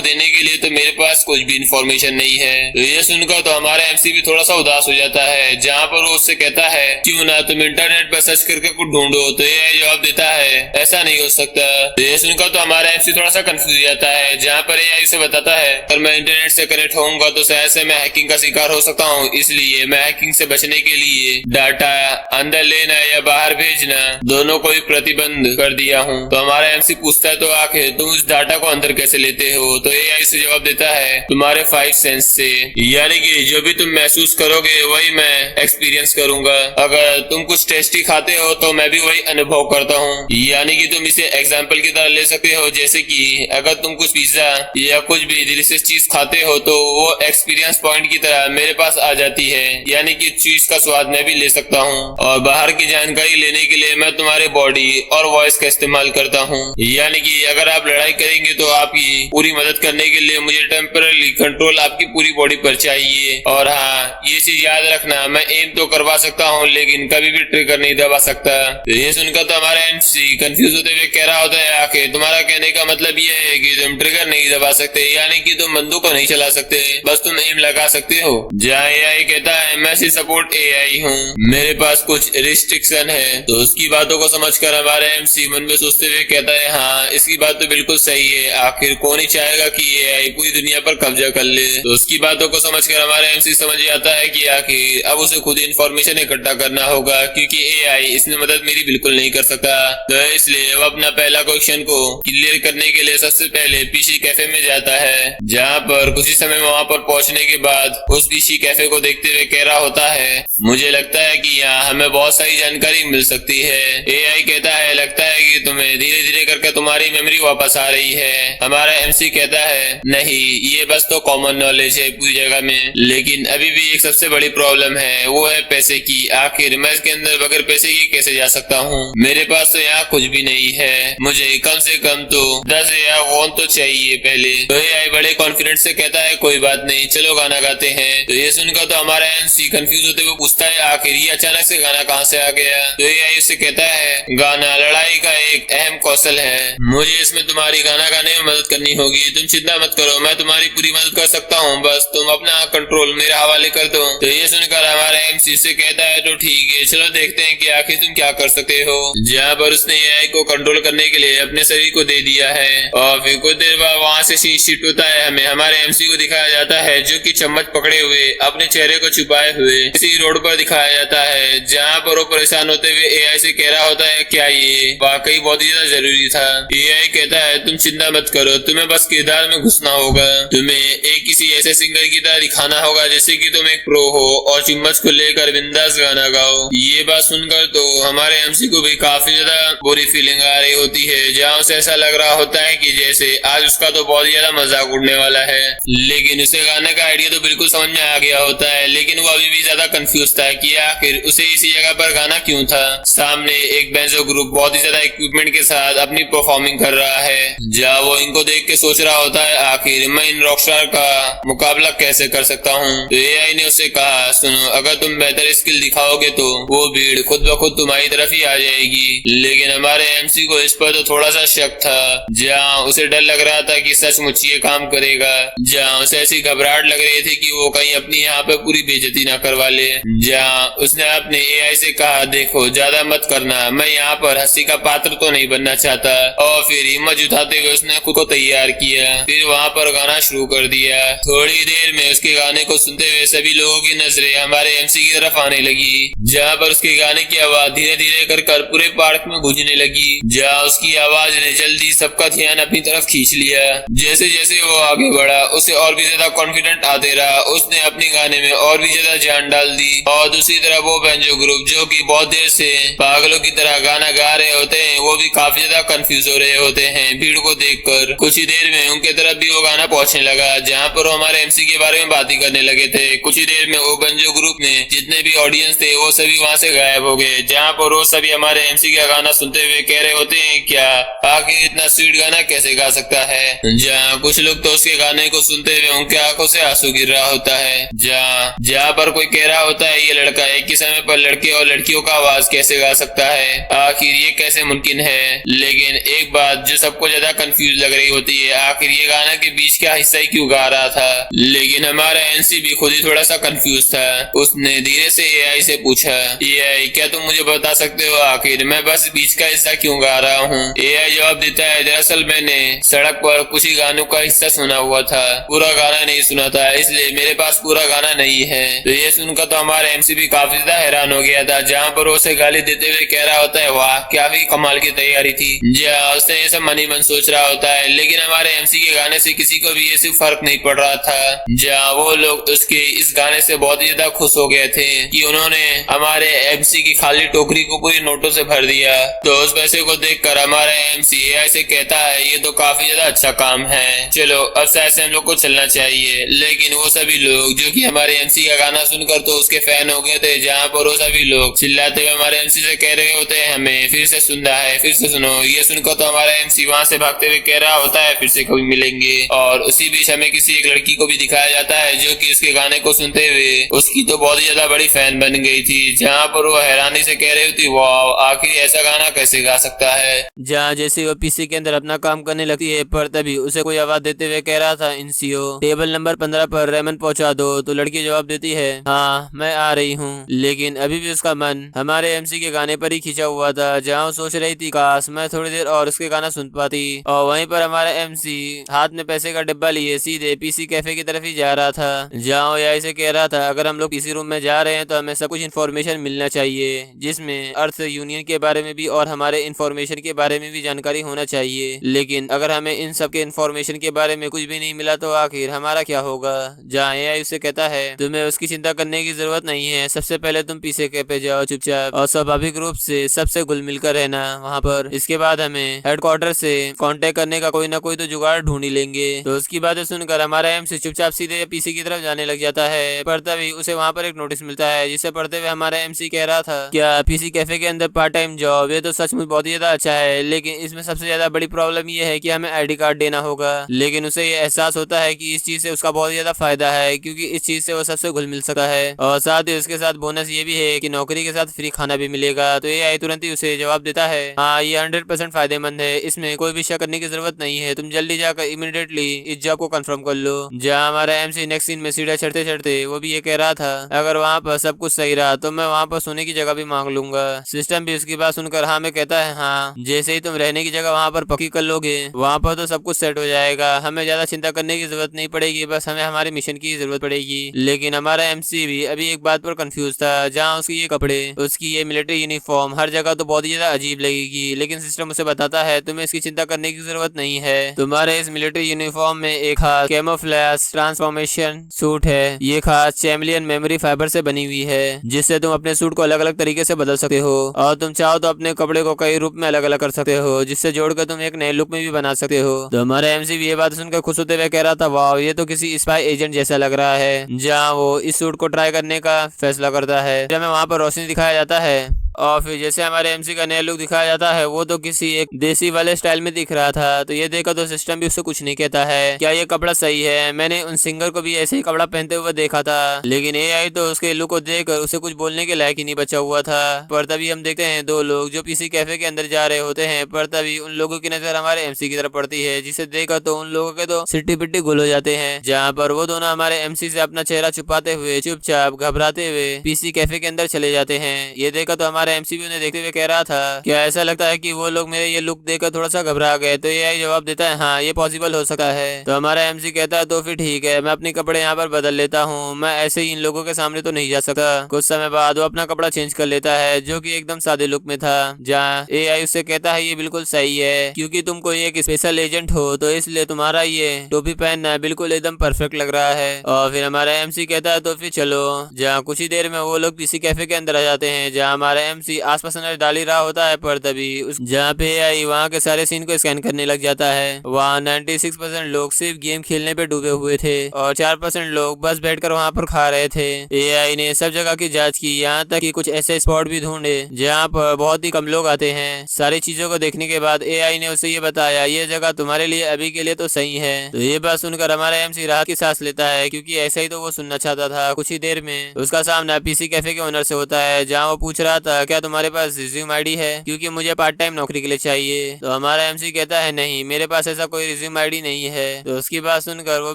देने के लिए तो मेरे पास कुछ भी इंफॉर्मेशन नहीं है। तो ये सुनकर तो हमारा एमसी भी थोड़ा सा उदास हो जाता है, जहाँ पर वो उससे कहता है क्यों ना तुम इंटरनेट पर सर्च करके कुछ ढूंढो। तो एआई जवाब देता है ऐसा नहीं हो सकता। तो ये सुनकर तो हमारा एमसी थोड़ा सा कंफ्यूज हो जाता है, जहाँ पर एआई उसे बताता है अगर मैं इंटरनेट से कनेक्ट होऊंगा तो शायद से मैं हैकिंग का शिकार हो सकता हूँ, इसलिए मैं हैकिंग से बचने के लिए डाटा अंदर लेना या बाहर भेजना दोनों को ही प्रतिबंध कर दिया हूँ। तो हमारा एमसी पूछता है तो आखिर तुम उस डाटा को अंदर कैसे लेते हो। तो एआई से जवाब देता है तुम्हारे 5 सेंस से, यानी कि जो भी तुम महसूस करोगे वही मैं एक्सपीरियंस करूंगा। अगर तुम कुछ टेस्टी खाते हो तो मैं भी वही अनुभव करता हूँ, यानी कि तुम इसे एग्जाम्पल की तरह ले सकते हो, जैसे कि अगर तुम कुछ पिज्जा या कुछ भी डिलीशियस चीज खाते हो तो वो एक्सपीरियंस पॉइंट की तरह मेरे पास आ जाती है, यानी कि चीज का स्वाद मैं भी ले सकता हूँ। और बाहर की जानकारी लेने के लिए मैं तुम्हारे बॉडी और वॉइस का इस्तेमाल करता हूँ, यानी कि अगर आप लड़ाई करेंगे तो आपकी पूरी मदद करने के लिए मुझे टेम्पररी कंट्रोल आपकी पूरी बॉडी पर चाहिए। और हाँ, ये चीज याद रखना, मैं एम तो करवा सकता हूँ लेकिन कभी भी ट्रिगर नहीं दबा सकता। तो ये सुनकर तो हमारा एमसी कंफ्यूज होते हुए कह रहा होता है आखिर तुम्हारा कहने का मतलब ये है कि तुम ट्रिगर नहीं दबा सकते, यानी कि तुम बंदूक को नहीं चला सकते, बस तुम एम लगा सकते हो। जहाँ एआई कहता है मैं सिर्फ सपोर्ट एआई हूँ, मेरे पास कुछ रिस्ट्रिक्शन है। तो उसकी बातों को समझकर हमारा एमसी मन में सोचते हुए कहता है हाँ, इसकी बात तो बिल्कुल सही है, आखिर कौन ही चाहेगा कि एआई पूरी दुनिया पर कब्जा कर ले। तो उसकी बातों को समझकर हमारा एमसी समझ जाता है कि आखिर अब उसे खुद इंफॉर्मेशन इकट्ठा करना होगा, क्योंकि एआई इसमें मदद मेरी बिल्कुल नहीं कर सकता। तो इसलिए वो अपना पहला क्वेश्चन को क्लियर करने के लिए सबसे पहले पीसी कैफे में जाता है, जहाँ पर कुछ ही समय वहाँ पर पहुँचने के बाद उस पीसी कैफे को देखते हुए कह रहा होता है मुझे लगता है कि यहाँ हमें बहुत सारी जानकारी मिल सकती है। एआई कहता है लगता है कि तुम्हें धीरे धीरे करके तुम्हारी मेमोरी वापस आ रही है। हमारा एमसी कहता है नहीं, ये बस तो कॉमन नॉलेज है पूरी जगह में, लेकिन अभी भी एक सबसे बड़ी प्रॉब्लम है, वो है पैसे की। आखिर मैं इसके अंदर बगैर पैसे की कैसे जा सकता हूँ, मेरे पास तो यहाँ कुछ भी नहीं है, मुझे कम से कम तो 10,000 वॉन तो चाहिए पहले। तो एआई बड़े कॉन्फिडेंस से कहता है कोई बात नहीं, चलो गाना गाते हैं। तो ये सुनकर तो हमारा एमसी कंफ्यूज होते हुए पूछता है आखिर ये अचानक से गाना कहाँ से आ गया। तो एआई उससे कहता है गाना लड़ाई का एक अहम कौशल है, मुझे इसमें तुम्हारी गाना गाने में मदद करनी होगी, तुम चिंता मत करो, मैं तुम्हारी पूरी मदद कर सकता हूँ, बस तुम अपना कंट्रोल मेरे हवाले कर दो। तो ये सुनकर हमारा एमसी से कहता है तो ठीक है, चलो देखते हैं कि आखिर तुम क्या कर सकते हो। जहाँ पर उसने एआई को कंट्रोल करने के लिए अपने शरीर को दे दिया है और फिर कुछ देर बाद वहाँ से शिफ्ट होता है, हमें हमारे एमसी को दिखाया जाता है जो कि चम्मच पकड़े हुए अपने चेहरे को छुपाए हुए इसी रोड पर दिखाया जाता है, जहाँ पर वो परेशान होते हुए एआई से कह रहा होता है क्या ये वाकई बहुत ही ज्यादा जरूरी था। एआई कहता है तुम चिंता मत करो, तुम्हें बस किरदार में घुसना होगा, तुम्हें एक किसी ऐसे सिंगर की तरह दिखाना होगा जैसे कि तुम एक प्रो हो और चम्मच को लेकर बिंदास गाना गाओ। ये बात सुनकर तो हमारे एमसी को भी काफी ज्यादा बुरी फीलिंग आ रही होती है, जहाँ उसे ऐसा लग रहा होता है कि जैसे आज उसका तो बहुत ज्यादा मजाक उड़ने वाला है, लेकिन उसे गाने का आइडिया तो बिल्कुल समझ में आ गया होता है, लेकिन वो अभी भी ज्यादा कंफ्यूज था कि आखिर उसे इसी जगह पर गाना क्यों था। सामने एक बेंजो ग्रुप बहुत ही ज्यादा इक्विपमेंट के साथ अपनी परफॉर्मिंग कर रहा है, जहाँ वो इनको देख के सोच रहा होता है आखिर मैं इन रॉकस्टार का मुकाबला कैसे कर सकता हूँ। तो एआई ने उससे कहा सुनो, अगर तुम बेहतर स्किल दिखाओगे तो वो भीड़ खुद ब खुद तुम्हारी तरफ ही आ जाएगी। लेकिन हमारे एमसी को इस पर तो थोड़ा सा शक था, जहाँ उसे डर लग रहा था कि सचमुच ये काम करेगा, जहाँ उसे ऐसी घबराहट लग रही थी कि वो कहीं अपनी यहाँ पे पूरी बेइज्जती ना करवा ले। जहाँ उसने अपने एआई से कहा देखो ज्यादा मत करना, मैं यहाँ पर हंसी का पात्र तो नहीं बनना चाहता, और फिर हिम्मत जुटाते हुए उसने खुद को तैयार किया, फिर वहाँ पर गाना शुरू कर दिया। थोड़ी देर में उसके गाने को सुनते हुए सभी लोगों की नजरें हमारे एमसी की तरफ आने लगी, जहाँ पर उसके गाने की आवाज धीरे धीरे कर पूरे पार्क में गूंजने लगी, जहाँ उसकी आवाज ने जल्दी सबका ध्यान अपनी तरफ खींच लिया। जैसे जैसे वो आगे बढ़ा उसे और भी ज्यादा कॉन्फिडेंट आते रहा, उसने अपने गाने में और भी ज्यादा जान डाल दी। और दूसरी तरफ वो बेंजो ग्रुप जो कि बहुत देर से पागलों की तरह गाना गा रहे होते हैं, वो भी काफी ज्यादा कंफ्यूज हो रहे होते हैं भीड़ को देखकर। कुछ ही देर में उनके तरफ भी वो गाना पहुंचने लगा, जहाँ पर वो हमारे एमसी के बारे में बात ही करने लगे थे। कुछ ही देर में वो बेंजो ग्रुप में जितने भी ऑडियंस थे वो सभी वहाँ से गायब हो गए, जहाँ पर वो सभी हमारे एमसी का गाना सुनते हुए कह रहे होते हैं क्या आखिर इतना स्वीट गाना कैसे गा सकता है। जहाँ कुछ लोग तो उसके उसके गाने को सुनते हुए उनके आंखों से आंसू गिर रहा होता है। जहाँ जहाँ पर कोई कह रहा होता है ये लड़का एक ही समय पर लड़के और लड़कियों का आवाज कैसे गा सकता है, आखिर ये कैसे मुमकिन है। लेकिन एक बात जो सबको ज्यादा कंफ्यूज लग रही होती है, आखिर ये गाना के बीच का हिस्सा ही क्यों गा रहा था। लेकिन हमारा एनसी भी खुद ही थोड़ा सा कंफ्यूज था। उसने धीरे से एआई से पूछा, एआई क्या तुम मुझे बता सकते हो आखिर मैं बस बीच का हिस्सा क्यों गा रहा हूँ। एआई जवाब देता है, दरअसल मैंने सड़क पर कुछ ही गानों का हिस्सा सुना हुआ था, पूरा गाना नहीं सुना था, इसलिए मेरे पास पूरा गाना नहीं है। तो ये सुनकर तो हमारा एमसी भी काफी ज्यादा हैरान हो गया था। जहाँ पर उसे गाली देते हुए कह रहा होता है, वाह क्या भी कमाल की तैयारी थी। जहाँ उसने ये सब मनी मन सोच रहा होता है, लेकिन हमारे एमसी के गाने से किसी को भी ऐसे फर्क नहीं पड़ रहा था। जहाँ वो लोग उसके इस गाने से बहुत ही ज्यादा खुश हो गए थे कि उन्होंने हमारे एमसी की खाली टोकरी को पूरी नोटों से भर दिया। तो उस पैसे को देखकर हमारा एमसी एआई से कहता है, ये तो काफी ज्यादा अच्छा काम है, चलो अब शायद से हम लोग को चलना चाहिए। लेकिन वो सभी लोग जो कि हमारे एमसी का गाना सुनकर तो उसके फैन हो गए थे, जहाँ पर वो सभी लोग चिल्लाते हुए हमारे एमसी से कह रहे होते हैं, हमें फिर से सुनना है, फिर से सुनो। ये सुनकर तो हमारा एमसी वहाँ से भागते हुए कह रहा होता है, फिर से कभी मिलेंगे। और उसी बीच हमें किसी एक लड़की को भी दिखाया जाता है जो कि उसके गाने को सुनते हुए उसकी तो बहुत ही ज्यादा बड़ी फैन बन गई थी। जहाँ पर वो हैरानी से कह रही थी, वाह आखिर ऐसा गाना कैसे गा सकता है। जहाँ जैसे वो पीसी के अंदर अपना काम करने लगती है, पर तभी उसे कोई आवाज देते हुए कह रहा था, इंसियो टेबल नंबर 15 पर रेमन पहुंचा दो। तो लड़की जवाब देती है, हाँ मैं आ रही हूँ। लेकिन अभी भी उसका मन हमारे एमसी के गाने पर ही खिंचा हुआ था। जहाँ वो सोच रही थी, काश मैं थोड़ी देर और उसके गाना सुन पाती। और वहीं पर हमारा एमसी हाथ में पैसे का डिब्बा लिए सीधे पीसी कैफे की तरफ ही जा रहा था। जहाँ वो ऐसे कह रहा था, अगर हम लोग पीसी रूम में जा रहे हैं तो हमें सब कुछ इन्फॉर्मेशन मिलना चाहिए, जिसमें अर्थ यूनियन के बारे में भी और हमारे इन्फॉर्मेशन के बारे में भी जानकारी होना चाहिए। लेकिन अगर हमें इन सब के इन्फॉर्मेशन के बारे में कुछ भी नहीं मिला तो आखिर हमारा क्या होगा। जहाँ एआई उससे कहता है, तुम्हें उसकी चिंता करने की जरूरत नहीं है, सबसे पहले तुम पीसी कैफे जाओ चुपचाप और स्वाभाविक रूप से सबसे घुल मिलकर रहना वहाँ पर। इसके बाद हमें हेडक्वार्टर से कांटेक्ट करने का कोई ना कोई तो जुगाड़ ढूंढ ही लेंगे। तो उसकी बातें सुनकर हमारा एमसी चुपचाप सीधे पीसी की तरफ जाने लग जाता है। पर तभी उसे वहाँ पर एक नोटिस मिलता है, जिसे पढ़ते हुए हमारा एमसी कह रहा था, क्या पीसी कैफे के अंदर पार्ट टाइम जॉब, ये तो सचमुच बहुत ही ज्यादा अच्छा है, लेकिन इसमें सबसे ज्यादा बड़ी प्रॉब्लम ये है कि हमें आईडी कार्ड देना होगा। लेकिन उसे ये एहसास होता है कि इस चीज से उसका बहुत ज्यादा फायदा है, क्योंकि इस चीज से वो सबसे घुल मिल सकता है और साथ ही उसके साथ बोनस ये भी है कि नौकरी के साथ फ्री खाना भी मिलेगा। तो ये तुरंत ही उसे जवाब देता है, हाँ ये 100% फायदेमंद है, इसमें कोई भी शक करने की जरूरत नहीं है, तुम जल्दी जाकर इमीडिएटली इस जॉब को कंफर्म कर लो। जहाँ हमारा एमसी नेक्स्ट सीन में सीढ़ियां चढ़ते चढ़ते वो भी ये कह रहा था, अगर वहाँ पर सब कुछ सही रहा तो मैं वहाँ पर सोने की जगह भी मांग लूंगा। सिस्टम भी उसकी बात सुनकर हाँ में कहता है, हाँ जैसे ही तुम रहने की जगह वहाँ पर पक्की कर लोगे वहाँ पर तो सब कुछ सेट हो जाएगा, हमें ज्यादा चिंता करने की जरूरत नहीं पड़ेगी, बस हमें हमारे मिशन की जरूरत पड़ेगी। लेकिन हमारा एमसी भी अभी एक बात पर कंफ्यूज था, जहाँ उसकी ये कपड़े, उसकी ये मिलिट्री यूनिफॉर्म हर जगह तो बहुत ही ज्यादा अजीब लगेगी, लेकिन सिस्टम उसे बताता है तुम्हें इसकी चिंता करने की जरूरत नहीं है, तुम्हारे इस मिलिट्री यूनिफॉर्म में एक खास कैमोफ्लेज ट्रांसफॉर्मेशन सूट है। ये खास चैम्लियन मेमोरी फाइबर से बनी हुई है, जिससे तुम अपने सूट को अलग अलग तरीके से बदल सकते हो और तुम चाहो तो अपने कपड़े को कई रूप में अलग अलग कर सकते हो, जिससे जोड़कर तुम एक नए लुक में भी बना सकते हो। तो हमारा एमसी भी ये बात सुनकर खुश होते हुए कह रहा था, वाह ये तो किसी स्पाई एजेंट जैसा लग रहा है। जहाँ वो इस सूट को ट्राई करने का फैसला करता है, जब हमें वहाँ पर रोशनी दिखाया जाता है और फिर जैसे हमारे एमसी का नया लुक दिखाया जाता है, वो तो किसी एक देसी वाले स्टाइल में दिख रहा था। तो ये देखा तो सिस्टम भी उससे कुछ नहीं कहता है, क्या ये कपड़ा सही है, मैंने उन सिंगर को भी ऐसे ही कपड़ा पहनते हुए देखा था। लेकिन एआई तो उसके लुक को देखकर उसे कुछ बोलने के लायक ही नहीं बचा हुआ था। पर तभी हम देखते हैं दो लोग जो पीसी कैफे के अंदर जा रहे होते हैं, पर तभी उन लोगों की नजर हमारे एमसी की तरफ पड़ती है, जिसे देखकर तो उन लोगों के तो सिट्टी पिट्टी गुल हो जाते हैं। जहाँ पर वो दोनों हमारे एमसी से अपना चेहरा छुपाते हुए चुपचाप घबराते हुए पीसी कैफे के अंदर चले जाते हैं। ये देखा तो हमारा एमसी भी उन्हें देखते हुए कह रहा था, क्या ऐसा लगता है कि वो लोग मेरे ये लुक देखकर थोड़ा सा घबरा गए। तो ये जवाब देता है, हाँ ये पॉसिबल हो सकता है। तो हमारा एमसी कहता है, तो फिर ठीक है, मैं अपने कपड़े यहाँ पर बदल लेता हूँ, मैं ऐसे ही इन लोगों के सामने तो नहीं जा सकता। कुछ समय बाद वो अपना कपड़ा चेंज कर लेता है, जो कि एकदम सादे लुक में था। जहाँ एआई उससे कहता है, ये बिल्कुल सही है, क्योंकि तुम कोई एक स्पेशल एजेंट हो, तो इसलिए तुम्हारा ये टोपी पहनना बिल्कुल एकदम परफेक्ट लग रहा है। और फिर हमारा एमसी कहता है, तो फिर चलो। जहाँ कुछ ही देर में वो लोग पीसी कैफे के अंदर आ जाते हैं, जहाँ हमारा एमसी आसपास नजर डाल ही रहा होता है, पर तभी उस जहाँ पे एआई वहाँ के सारे सीन को स्कैन करने लग जाता है। वहाँ 96% लोग सिर्फ गेम खेलने पे डूबे हुए थे और 4% लोग बस बैठकर वहाँ पर खा रहे थे। एआई ने सब जगह की जांच की, यहाँ तक कि कुछ ऐसे स्पॉट भी ढूंढे जहाँ पर बहुत ही कम लोग आते हैं। सारी चीजों को देखने के बाद एआई ने उसे ये बताया, ये जगह तुम्हारे लिए अभी के लिए तो सही है। तो ये बात सुनकर हमारा एमसी राहत की सांस लेता है, क्योंकि ऐसा ही तो वो सुनना चाहता था। कुछ ही देर में उसका सामना पीसी कैफे के ओनर से होता है, जहाँ वो पूछ रहा था क्या तुम्हारे पास रिज्यूम आईडी है, क्योंकि मुझे पार्ट टाइम नौकरी के लिए चाहिए। तो हमारा एमसी कहता है नहीं, मेरे पास ऐसा कोई रिज्यूम आईडी नहीं है। तो उसकी बात सुनकर वो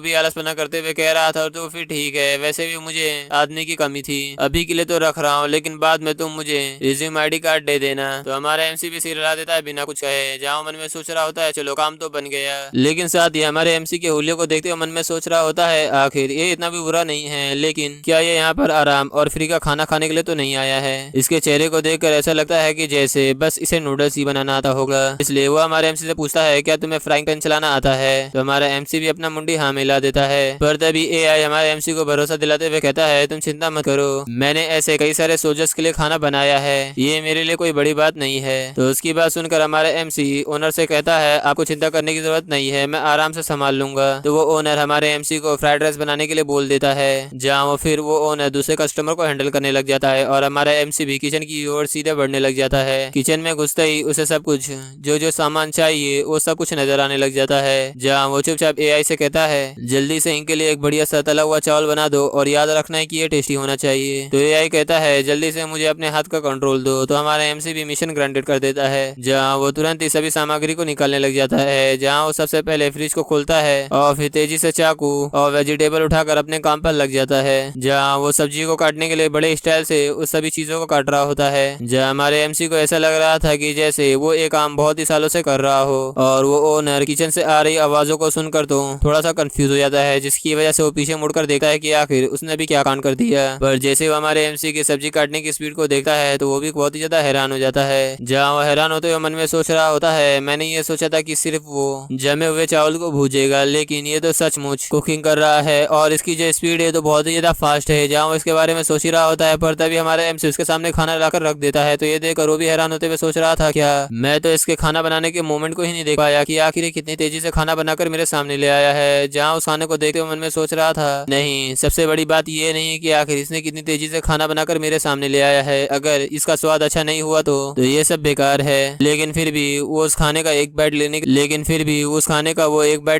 भी आलसपना करते हुए कह रहा था, तो फिर ठीक है, वैसे भी मुझे आदमी की कमी थी, अभी के लिए तो रख रहा हूँ, लेकिन बाद में तुम मुझे रिज्यूम आईडी कार्ड दे देना। तो हमारा एमसी भी सिर हिला देता है बिना कुछ कहे, जहाँ मन में सोच रहा होता है चलो काम तो बन गया। लेकिन साथ ही हमारे एमसी के हुलियों को देखते हुए मन में सोच रहा होता है आखिर ये इतना भी बुरा नहीं है, लेकिन क्या ये यहाँ पर आराम और फ्री का खाना खाने के लिए तो नहीं आया है। इसके चेहरे को देखकर ऐसा लगता है कि जैसे बस इसे नूडल्स ही बनाना आता होगा। इसलिए वो हमारे एमसी से पूछता है क्या तुम्हें फ्राइंग पैन चलाना आता है। तो हमारा एमसी भी अपना मुंडी हाँ मिला देता है, पर तभी एआई हमारे एमसी को भरोसा दिलाते हुए कहता है तुम चिंता मत करो, मैंने ऐसे कई सारे सोल्जर्स के लिए खाना बनाया है, ये मेरे लिए कोई बड़ी बात नहीं है। तो उसकी बात सुनकर हमारा एमसी ओनर से कहता है आपको चिंता करने की जरूरत नहीं है, मैं आराम से संभाल लूंगा। तो वो ओनर हमारे एमसी को फ्राइड राइस बनाने के लिए बोल देता है, जहाँ वो फिर वो ओनर दूसरे कस्टमर को हैंडल करने लग जाता है और हमारा एमसी भी किचन की ओर सीधे बढ़ने लग जाता है। किचन में घुसते ही उसे सब कुछ जो जो सामान चाहिए वो सब कुछ नजर आने लग जाता है, जहाँ वो चुपचाप एआई से कहता है जल्दी से इनके लिए एक बढ़िया सा तला हुआ चावल बना दो और याद रखना है कि ये टेस्टी होना चाहिए। तो एआई कहता है जल्दी से मुझे अपने हाथ का कंट्रोल दो। तो हमारा एमसी भी मिशन ग्रांटेड कर देता है, जहाँ वो तुरंत ही सभी सामग्री को निकालने लग जाता है, जहाँ वो सबसे पहले फ्रिज को खोलता है और फिर तेजी से चाकू और वेजिटेबल उठाकर अपने काम पर लग जाता है, जहाँ वो सब्जी को काटने के लिए बड़े स्टाइल से उस सभी चीजों को काट रहा होता है। जहाँ हमारे एमसी को ऐसा लग रहा था कि जैसे वो एक काम बहुत ही सालों से कर रहा हो, और वो ओनर किचन से आ रही आवाजों को सुनकर तो थोड़ा सा कंफ्यूज हो जाता है, जिसकी वजह से वो पीछे मुड़कर देखता है कि आखिर उसने भी क्या कांड कर दिया। पर जैसे वो हमारे एमसी की सब्जी काटने की स्पीड को देखता है तो वो भी बहुत ही ज्यादा हैरान हो जाता है, जहाँ वो हैरान होते हुए मन में सोच रहा होता है मैंने ये सोचा था कि सिर्फ वो जमे हुए चावल को भूजेगा, लेकिन ये तो सचमुच कुकिंग कर रहा है और इसकी जो स्पीड है तो बहुत ही ज्यादा फास्ट है। जहाँ वो इसके बारे में सोच ही रहा होता है, पर तभी हमारा एमसी उसके सामने खाना लाकर रख देता है। तो ये देखकर वो भी हैरान होते हुए सोच रहा था क्या मैं तो इसके खाना बनाने के मोमेंट को ही नहीं देख पाया कि आखिर ये कितनी तेजी से खाना बनाकर मेरे सामने ले आया है। जहाँ उस खाने को देखते हुए मन में सोच रहा था नहीं, सबसे बड़ी बात ये नहीं है कि आखिर इसने कितनी तेजी से खाना बनाकर मेरे सामने ले आया है, अगर इसका स्वाद अच्छा नहीं हुआ तो ये सब बेकार है। लेकिन फिर भी वो उस खाने का एक बाइट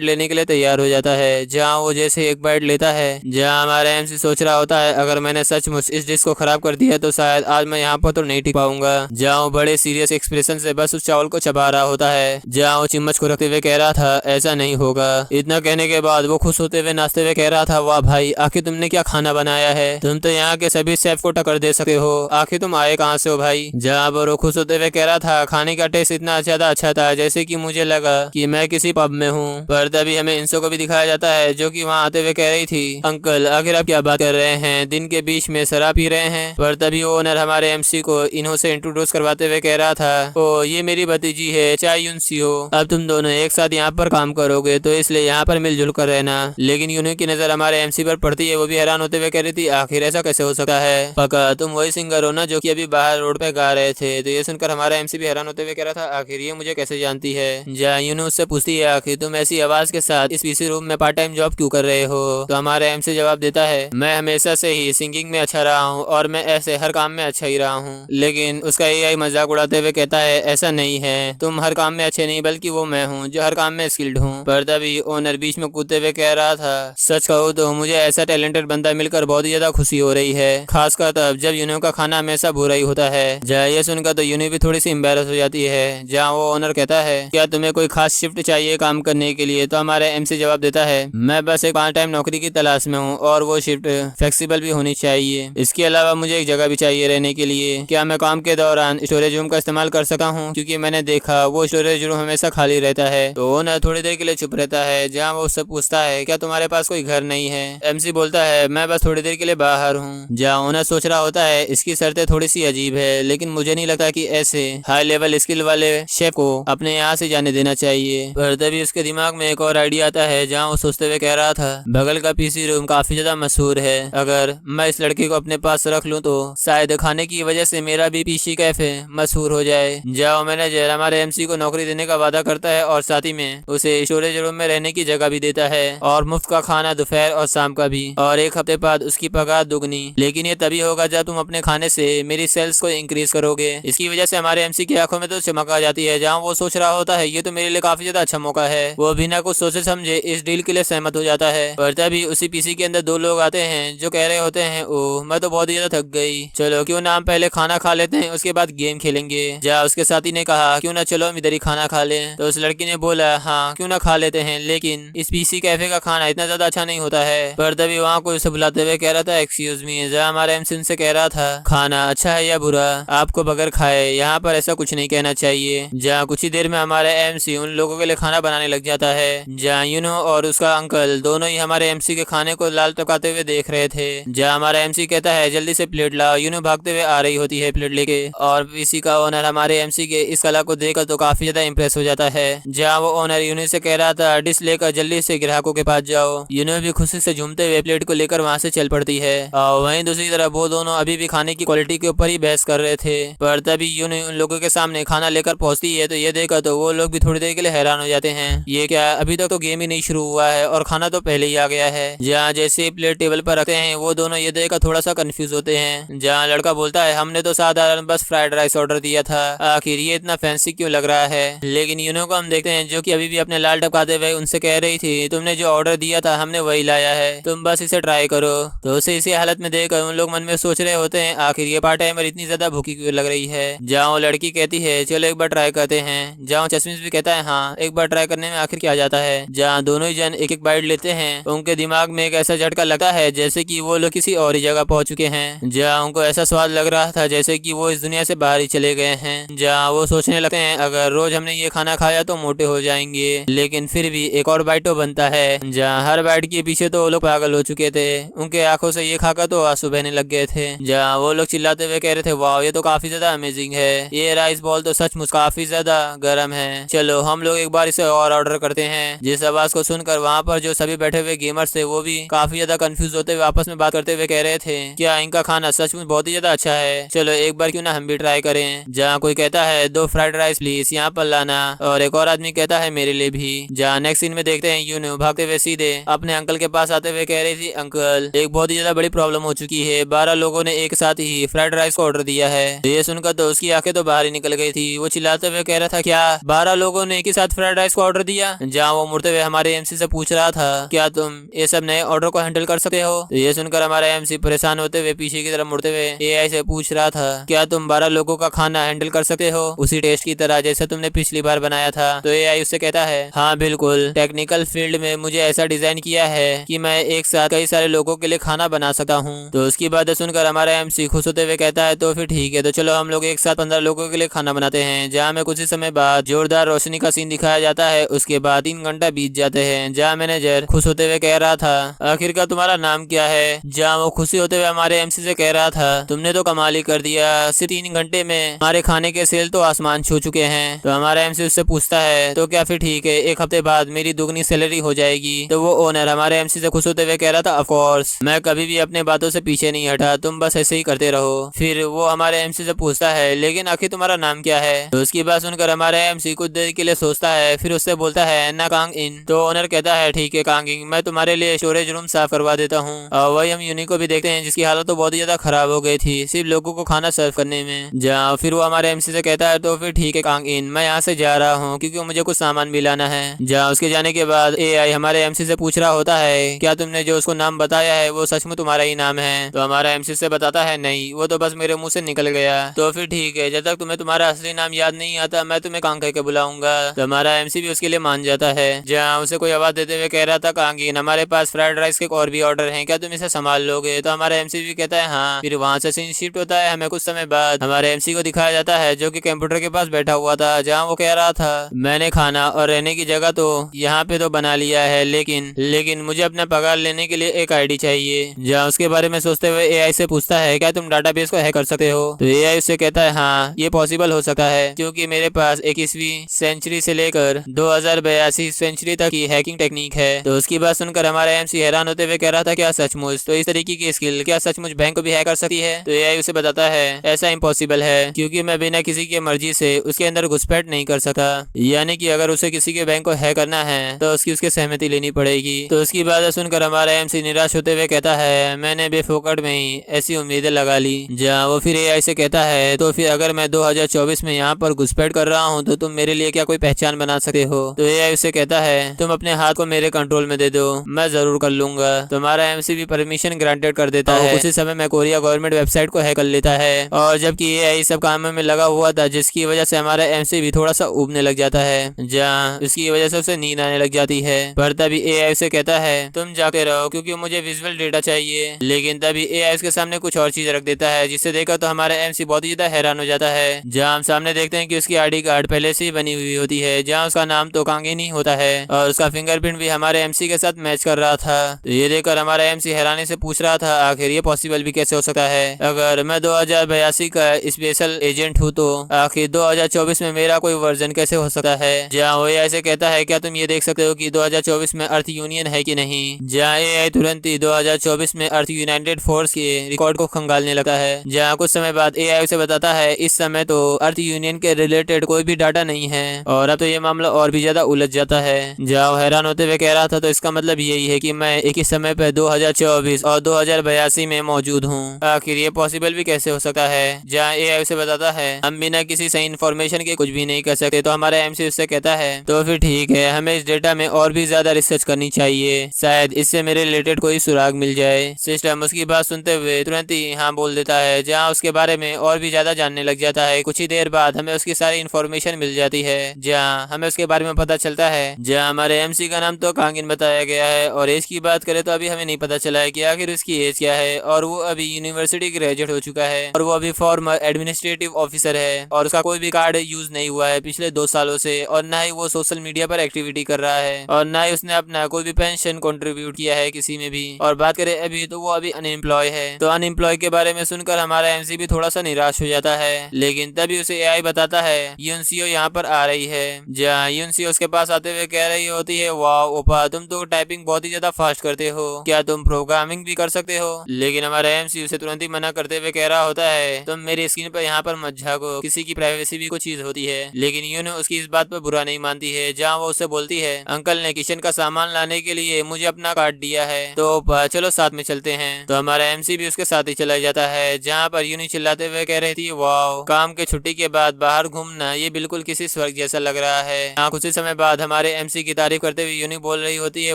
लेने के लिए तैयार हो जाता है। जहाँ वो जैसे एक बाइट लेता है, जहाँ हमारा एमसी सोच रहा होता है अगर मैंने सचमुच इस डिश को खराब कर दिया तो शायद आज मैं यहाँ पर तो नहीं टिक पाऊंगा। जहाँ वो बड़े सीरियस एक्सप्रेशन से बस उस चावल को चबा रहा होता है, जहाँ वो चम्मच को रखते हुए कह रहा था ऐसा नहीं होगा। इतना कहने के बाद वो खुश होते हुए नाचते हुए कह रहा था वाह भाई, आखिर तुमने क्या खाना बनाया है, तुम तो यहाँ के सभी शेफ को टक्कर दे सकते हो, आखिर तुम आए कहाँ से हो भाई। जहाँ पर वो खुश होते हुए कह रहा था खाने का टेस्ट इतना ज्यादा अच्छा था जैसे कि मुझे लगा कि मैं किसी पब में हूँ। पर तभी हमें इंसो को भी दिखाया जाता है, जो कि वहाँ आते हुए कह रही थी अंकल आखिर आप क्या बात कर रहे हैं, दिन के बीच में शराब पी रहे हैं। पर तभी वो ओनर हमारे एमसी को इन्हों से इंट्रोड्यूस करवाते हुए कह रहा था ओ ये मेरी भतीजी है चाय यूनसियो, अब तुम दोनों एक साथ यहाँ पर काम करोगे तो इसलिए यहाँ पर मिलजुल कर रहना। लेकिन यूनो की नजर हमारे एमसी पर पड़ती है, वो भी हैरान होते हुए कह रही थी आखिर ऐसा कैसे हो सकता है, पक्का तुम वही सिंगर हो ना जो कि अभी बाहर रोड पे गा रहे थे। तो ये सुनकर हमारा एमसी भी हैरान होते हुए कह रहा था आखिर ये मुझे कैसे जानती है। जहाँ यूनो उससे पूछती है आखिर तुम ऐसी आवाज के साथ इस पीसी रूम में पार्ट टाइम जॉब क्यों कर रहे हो। तो हमारा एमसी जवाब देता है मैं हमेशा से ही सिंगिंग में अच्छा रहा हूँ और मैं ऐसे हर काम में अच्छा ही रहा हूँ। लेकिन उसका एआई मजाक उड़ाते हुए कहता है ऐसा नहीं है, तुम हर काम में अच्छे नहीं बल्कि वो मैं हूँ जो हर काम में स्किल्ड हूँ। पर तभी ओनर बीच में कूदते हुए कह रहा था सच कहूँ तो मुझे ऐसा टैलेंटेड बंदा मिलकर बहुत ही ज्यादा खुशी हो रही है, खासकर तब जब यूनो का खाना हमेशा बुरा ही होता है। जहाँ ये सुनकर तो यूनो भी थोड़ी सी एम्बेरस हो जाती है। जहाँ वो ओनर कहता है क्या तुम्हें कोई खास शिफ्ट चाहिए काम करने के लिए। तो हमारा एमसी जवाब देता है मैं बस एक पार्ट टाइम नौकरी की तलाश में हूँ और वो शिफ्ट फ्लेक्सिबल भी होनी चाहिए, इसके अलावा मुझे एक जगगह भी चाहिए रहने के लिए। क्या मैं काम के दौरान स्टोरेज रूम का इस्तेमाल कर सकता हूँ, क्योंकि मैंने देखा वो स्टोरेज रूम हमेशा खाली रहता है। तो ओनर थोड़ी देर के लिए चुप रहता है। जहाँ वो उससे पूछता है क्या तुम्हारे पास कोई घर नहीं है। एमसी बोलता है मैं बस थोड़ी देर के लिए बाहर हूँ। जहाँ ओनर सोच रहा होता है इसकी शर्तें थोड़ी सी अजीब है, लेकिन मुझे नहीं लगता कि ऐसे हाई लेवल स्किल वाले शेफ को अपने यहाँ से जाने देना चाहिए। पर तभी उसके दिमाग में एक और आइडिया आता है। जहाँ वो सोचते हुए कह रहा था बगल का पीसी रूम काफी ज्यादा मशहूर है, अगर मैं इस लड़के को अपने पास रख लूँ तो शायद खाने की वजह से मेरा भी पीसी कैफे मशहूर हो जाए। जाओ मैनेजर हमारे एमसी को नौकरी देने का वादा करता है और साथ ही में उसे स्टोरेज रूम में रहने की जगह भी देता है और मुफ्त का खाना दोपहर और शाम का भी, और 1 हफ्ते बाद उसकी पगार दुगनी। लेकिन ये तभी होगा जब तुम अपने खाने से मेरी सेल्स को इंक्रीज करोगे। इसकी वजह से हमारे एमसी की आंखों में तो चमक आ जाती है। जहाँ वो सोच रहा होता है ये तो मेरे लिए काफी ज्यादा अच्छा मौका है, वो बिना कुछ सोचे समझे इस डील के लिए सहमत हो जाता है। पर तभी उसी पीसी के अंदर 2 लोग आते हैं जो कह रहे होते हैं ओह मैं तो बहुत ही ज्यादा थक गई, चलो क्यों ना हम पहले खाना खा लेते हैं उसके बाद गेम खेलेंगे। जा उसके साथी ने कहा क्यों ना चलो हम इधर ही खाना खा लें। तो उस लड़की ने बोला हाँ क्यों ना खा लेते हैं, लेकिन इस पीसी कैफे का खाना इतना ज्यादा अच्छा नहीं होता है। पर तभी वहाँ कोई उसे बुलाते हुए कह रहा था एक्सक्यूज मी। जहाँ हमारा एमसी उनसे कह रहा था खाना अच्छा है या बुरा आपको बगैर खाए यहाँ पर ऐसा कुछ नहीं कहना चाहिए। जहाँ कुछ ही देर में हमारा एमसी उन लोगों के लिए खाना बनाने लग जाता है। जहाँ यूनो और उसका अंकल दोनों ही हमारे एमसी के खाने को लाल टपकाते हुए देख रहे थे। जहाँ हमारा एमसी कहता है जल्दी से प्लेट लाओ, यूनो भागते हुए आ रही होती है प्लेट लेके, और पीसी का ओनर हमारे एमसी के इस कला को देखकर तो काफी ज्यादा इंप्रेस हो जाता है। जहाँ वो ओनर यूनो से कह रहा था डिश लेकर जल्दी से ग्राहकों के पास जाओ। यूनो भी खुशी से झूमते हुए प्लेट को लेकर वहाँ से चल पड़ती है। और वहीं दूसरी तरफ वो दोनों अभी भी खाने की क्वालिटी के ऊपर ही बहस कर रहे थे। पर तभी यूनो उन लोगों के सामने खाना लेकर पहुंचती है तो ये देखकर तो वो लोग भी थोड़ी देर के लिए हैरान हो जाते हैं, ये क्या अभी तक तो गेम ही नहीं शुरू हुआ है और खाना तो पहले ही आ गया है। जहाँ जैसे प्लेट टेबल पर रखते हैं वो दोनों ये देखकर थोड़ा सा कंफ्यूज होते हैं। जहाँ लड़का बोलता है हमने तो साधारण बस फ्राइड राइस ऑर्डर दिया था, आखिर ये इतना फैंसी क्यों लग रहा है। लेकिन यूनो को हम देखते हैं जो कि अभी भी अपने लाल टपकाते हुए उनसे कह रही थी तुमने जो ऑर्डर दिया था हमने वही लाया है, तुम बस इसे ट्राई करो। तो उसे इसी हालत में देखकर उन लोग मन में सोच रहे होते हैं आखिर ये पार्ट टाइमर इतनी ज्यादा भूखी क्यों लग रही है। जहाँ वो लड़की कहती है चलो एक बार ट्राई करते हैं। जहाँ चश्मिश भी कहता है हाँ एक बार ट्राई करने में आखिर क्या जाता है। जहाँ दोनों ही जन एक एक बाइट लेते हैं उनके दिमाग में एक ऐसा झटका लगता है जैसे कि वो लोग किसी और ही जगह पहुंच चुके हैं। जहाँ उनको ऐसा स्वाद लग रहा था जैसे कि वो इस दुनिया से बाहर ही चले गए हैं। जहाँ वो सोचने लगते हैं अगर रोज हमने ये खाना खाया तो मोटे हो जाएंगे, लेकिन फिर भी एक और बाइट तो बनता है। जहाँ हर बाइट के पीछे तो वो लोग पागल हो चुके थे, उनके आंखों से ये खाकर तो आंसू बहने लग गए थे। जहाँ वो लोग चिल्लाते हुए कह रहे थे वाह ये तो काफी ज्यादा अमेजिंग है, ये राइस बॉल तो सचमुच काफी ज्यादा गर्म है, चलो हम लोग एक बार इसे और ऑर्डर करते हैं। जिस आवाज को सुनकर वहाँ पर जो सभी बैठे हुए गेमर्स थे वो भी काफी ज्यादा कंफ्यूज होते हुए आपस में बात करते हुए कह रहे थे क्या इनका खाना सचमुच बहुत ही ज्यादा अच्छा है, चलो एक बार क्यों ना हम भी ट्राई करें। जहाँ कोई कहता है 2 फ्राइड राइस प्लीज यहाँ पर लाना, और एक और आदमी कहता है मेरे लिए भी। जहाँ नेक्स्ट सीन में देखते हैं यूनो भागते हुए सीधे अपने अंकल के पास आते हुए कह रही थी अंकल एक बहुत ही ज्यादा बड़ी प्रॉब्लम हो चुकी है, 12 लोगों ने एक साथ ही फ्राइड राइस को ऑर्डर दिया है। ये सुनकर तो उसकी आंखें तो बाहर ही निकल गई थी, वो चिल्लाते हुए कह रहा था क्या 12 लोगों ने एक ही साथ फ्राइड राइस को ऑर्डर दिया। जहाँ वो मुड़ते हुए हमारे एमसी से पूछ रहा था क्या तुम ये सब नए ऑर्डर को हैंडल कर सकते हो। तो ये सुनकर हमारा एमसी परेशान होते हुए पीछे की तरफ मुड़ते हुए एआई से पूछ रहा था क्या तुम 12 लोगों का खाना हैंडल कर सकते हो उसी टेस्ट की तरह जैसे तुमने पिछली बार बनाया था। तो एआई उससे कहता है हाँ बिल्कुल, टेक्निकल फील्ड में मुझे ऐसा डिजाइन किया है कि मैं एक साथ कई सारे लोगों के लिए खाना बना सकता हूँ। तो उसकी बात सुनकर हमारा एमसी खुश होते हुए कहता है तो फिर ठीक है, तो चलो हम लोग एक साथ 15 लोगों के लिए खाना बनाते हैं। जहाँ में कुछ ही समय बाद जोरदार रोशनी का सीन दिखाया जाता है। उसके बाद 3 घंटा बीत जाते हैं। जहाँ मैनेजर खुश होते हुए कह रहा था आखिरकार तुम्हारा नाम क्या है। जहाँ वो खुशी होते हुए हमारे एमसी से कह रहा था तुमने तो कमाल ही कर दिया, सिर्फ 3 घंटे में हमारे खाने के सेल तो आसमान छू चुके हैं। तो हमारा एमसी उससे पूछता है तो क्या फिर ठीक है, 1 हफ्ते बाद मेरी दुगनी सैलरी हो जाएगी। तो वो ओनर हमारे एमसी से खुश होते हुए कह रहा था ऑफ कोर्स, मैं कभी भी अपने बातों से पीछे नहीं हटा, तुम बस ऐसे ही करते रहो। फिर वो हमारे एमसी से पूछता है लेकिन आखिर तुम्हारा नाम क्या है। तो उसकी बात सुनकर हमारा एमसी कुछ देर के लिए सोचता है, फिर उससे बोलता है ना कांग इन। तो ओनर कहता है ठीक है कांगिंग, मैं तुम्हारे लिए स्टोरेज रूम साफ करवा देता हूँ। और वही हम यूनी को भी देखते हैं जिसकी हालत तो बहुत ही ज्यादा खराब हो गई थी सिर्फ लोगों को खाना सर्व करने में। जहाँ फिर वो हमारे एमसी से कहता है तो फिर ठीक है कांग इन, मैं यहाँ से जा रहा हूँ क्योंकि मुझे कुछ सामान भी लाना है। जहाँ उसके जाने के बाद एआई हमारे एमसी से पूछ रहा होता है क्या तुमने जो उसको नाम बताया है वो सच में तुम्हारा ही नाम है। तो हमारा एमसी से बताता है नहीं, वो तो बस मेरे मुंह से निकल गया। तो फिर ठीक है, जब तक तुम्हें तुम्हारा असली नाम याद नहीं आता मैं तुम्हें कांग कह के बुलाऊंगा। तो हमारा एमसी भी उसके लिए मान जाता है। जहाँ उसे कोई आवाज देते हुए कह रहा था कांगीन हमारे पास फ्राइड राइस के और भी ऑर्डर हैं, क्या तुम इसे संभाल लोगे। तो हमारा एमसी भी कहता है हाँ। फिर वहाँ से सीन शिफ्ट होता है, हमें कुछ समय बाद हमारे एमसी को दिखाया जाता है जो कि कंप्यूटर के पास बैठा हुआ था। जहाँ वो कह रहा था मैंने खाना और रहने की जगह तो यहाँ पे तो बना लिया है, लेकिन मुझे अपना पगार लेने के लिए एक आईडी चाहिए। जहाँ उसके बारे में सोचते हुए एआई से पूछता है क्या तुम डाटाबेस को हैक कर सकते हो। तो एआई उससे कहता है हाँ ये पॉसिबल हो सकता है क्योंकि मेरे पास 21वीं सेंचुरी से लेकर 2082 सेंचुरी तक की हैकिंग टेक्निक है। तो उसकी बात सुनकर हमारा एमसी हैरान होते हुए कह रहा था क्या सचमुच, तो इस तरीके की स्किल क्या सचमुच बैंक को भी हैक कर सकती है। तो एआई उसे बताता होता है ऐसा इम्पॉसिबल है, क्योंकि मैं बिना किसी की मर्जी से उसके अंदर घुसपैठ नहीं कर सकता। यानी कि अगर उसे किसी के बैंक को हैक करना है तो उसकी सहमति लेनी पड़ेगी। तो उसकी बात सुनकर हमारा एमसी निराश होते हुए कहता है, मैंने बेफोकट में ही ऐसी उम्मीदें लगा ली। जहाँ वो फिर एआई से कहता है, तो फिर अगर मैं 2024 में यहाँ पर घुसपैठ कर रहा हूँ तो तुम मेरे लिए क्या कोई पहचान बना सकते हो? तो एआई उससे कहता है, तुम अपने हाथ को मेरे कंट्रोल में दे दो, मैं जरूर कर लूंगा। तो हमारा एमसी भी परमिशन ग्रांटेड कर देता है। उसी समय मैं कोरिया गवर्नमेंट वेबसाइट को हैक कर लेता है, और जबकि एआई सब कामों में लगा हुआ था, जिसकी वजह से हमारा एमसी भी थोड़ा सा उबने लग जाता है, जहाँ उसकी वजह से उसे नींद आने लग जाती है। पर तभी एआई उसे कहता है, तुम जाके रहो क्योंकि मुझे विजुअल डेटा चाहिए। लेकिन तभी एआई उसके सामने कुछ और चीज रख देता है, जिससे देखकर तो हमारा एमसी बहुत ही ज्यादा हैरान हो जाता है। जहाँ हम सामने देखते हैं कि उसकी आईडी कार्ड पहले से ही बनी हुई होती है, जहाँ उसका नाम तो कांगिनी होता है और उसका फिंगरप्रिंट भी हमारे एमसी के साथ मैच कर रहा था। तो ये देखकर हमारा एमसी हैरानी से पूछ रहा था, आखिर ये पॉसिबल भी कैसे हो सकता है? अगर मैं 2082 का स्पेशल एजेंट हूँ तो आखिर 2024 में मेरा कोई वर्जन कैसे हो सकता है? जहाँ वो ऐसे कहता है, क्या तुम ये देख सकते हो कि 2024 में अर्थ यूनियन है कि नहीं? जहाँ एआई तुरंत ही 2024 में अर्थ यूनाइटेड फोर्स के रिकॉर्ड को खंगालने लगा है। जहाँ कुछ समय बाद एआई उसे बताता है, इस समय तो अर्थ यूनियन के रिलेटेड कोई भी डाटा नहीं है, और अब तो ये मामला और भी ज्यादा उलझ जाता है। जहाँ वो हैरान होते हुए कह रहा था, तो इसका मतलब यही है कि मैं एक ही समय पे 2024 और 2082 में मौजूद हूँ। आखिर ये पॉसिबल भी कैसे हो सकता है? जहाँ एआई उसे बताता है, हम बिना किसी सही इन्फॉर्मेशन के कुछ भी नहीं कर सकते। तो हमारा एमसी उससे कहता है, तो फिर ठीक है, हमें इस डेटा में और भी ज्यादा रिसर्च करनी चाहिए, शायद इससे मेरे रिलेटेड कोई सुराग मिल जाए। सिस्टम उसकी बात सुनते हुए तुरंत ही हाँ बोल देता है, जहाँ उसके बारे में और भी ज्यादा जानने लग जाता है। कुछ ही देर बाद हमें उसकी सारी इन्फॉर्मेशन मिल जाती है, जहाँ हमें उसके बारे में पता चलता है। जहाँ हमारे एमसी का नाम तो कांगिन बताया गया है, और एज की बात करें तो अभी हमें नहीं पता चला है कि आखिर उसकी एज क्या है, और वो अभी यूनिवर्सिटी ग्रेजुएट हो चुका है, और वो अभी फॉर्मर एडमिनिस्ट्रेटिव ऑफिसर है, और उसका कोई भी कार्ड यूज नहीं हुआ है पिछले 2 सालों से, और ना ही वो सोशल मीडिया पर एक्टिविटी कर रहा है, और ना ही उसने अपना कोई भी पेंशन कंट्रीब्यूट किया है किसी में भी। और बात करें अभी तो वो अभी अनएम्प्लॉय है। तो अनएम्प्लॉय के बारे में सुनकर हमारा एमसी भी थोड़ा सा निराश हो जाता है। लेकिन तभी उसे एआई बताता है, यूएनसीओ यहाँ पर आ रही है। जहाँ यूएनसीओ उसके पास आते हुए कह रही होती है, वाह ओपा, तुम तो टाइपिंग बहुत ही ज्यादा फास्ट करते हो, क्या तुम प्रोग्रामिंग भी कर सकते हो? लेकिन हमारा एमसी उसे तुरंत ही मना करते हुए कह रहा होता है, तुम मेरी स्क्रीन पर यहाँ पर मत झाँको, किसी की प्राइवेसी भी कुछ चीज होती है। लेकिन यूनो उसकी इस बात पर बुरा नहीं मानती है। जहाँ वो उससे बोलती है, अंकल ने किचन का सामान लाने के लिए मुझे अपना कार्ड दिया है, तो चलो साथ में चलते हैं। तो हमारा एमसी भी उसके साथ ही चला जाता है। जहाँ पर यूनी चिल्लाते हुए कह रही थी, वाह, काम के छुट्टी के बाद बाहर घूमना ये बिल्कुल किसी स्वर्ग जैसा लग रहा है। यहाँ कुछ ही समय बाद हमारे एमसी की तारीफ करते हुए यूनी बोल रही होती है,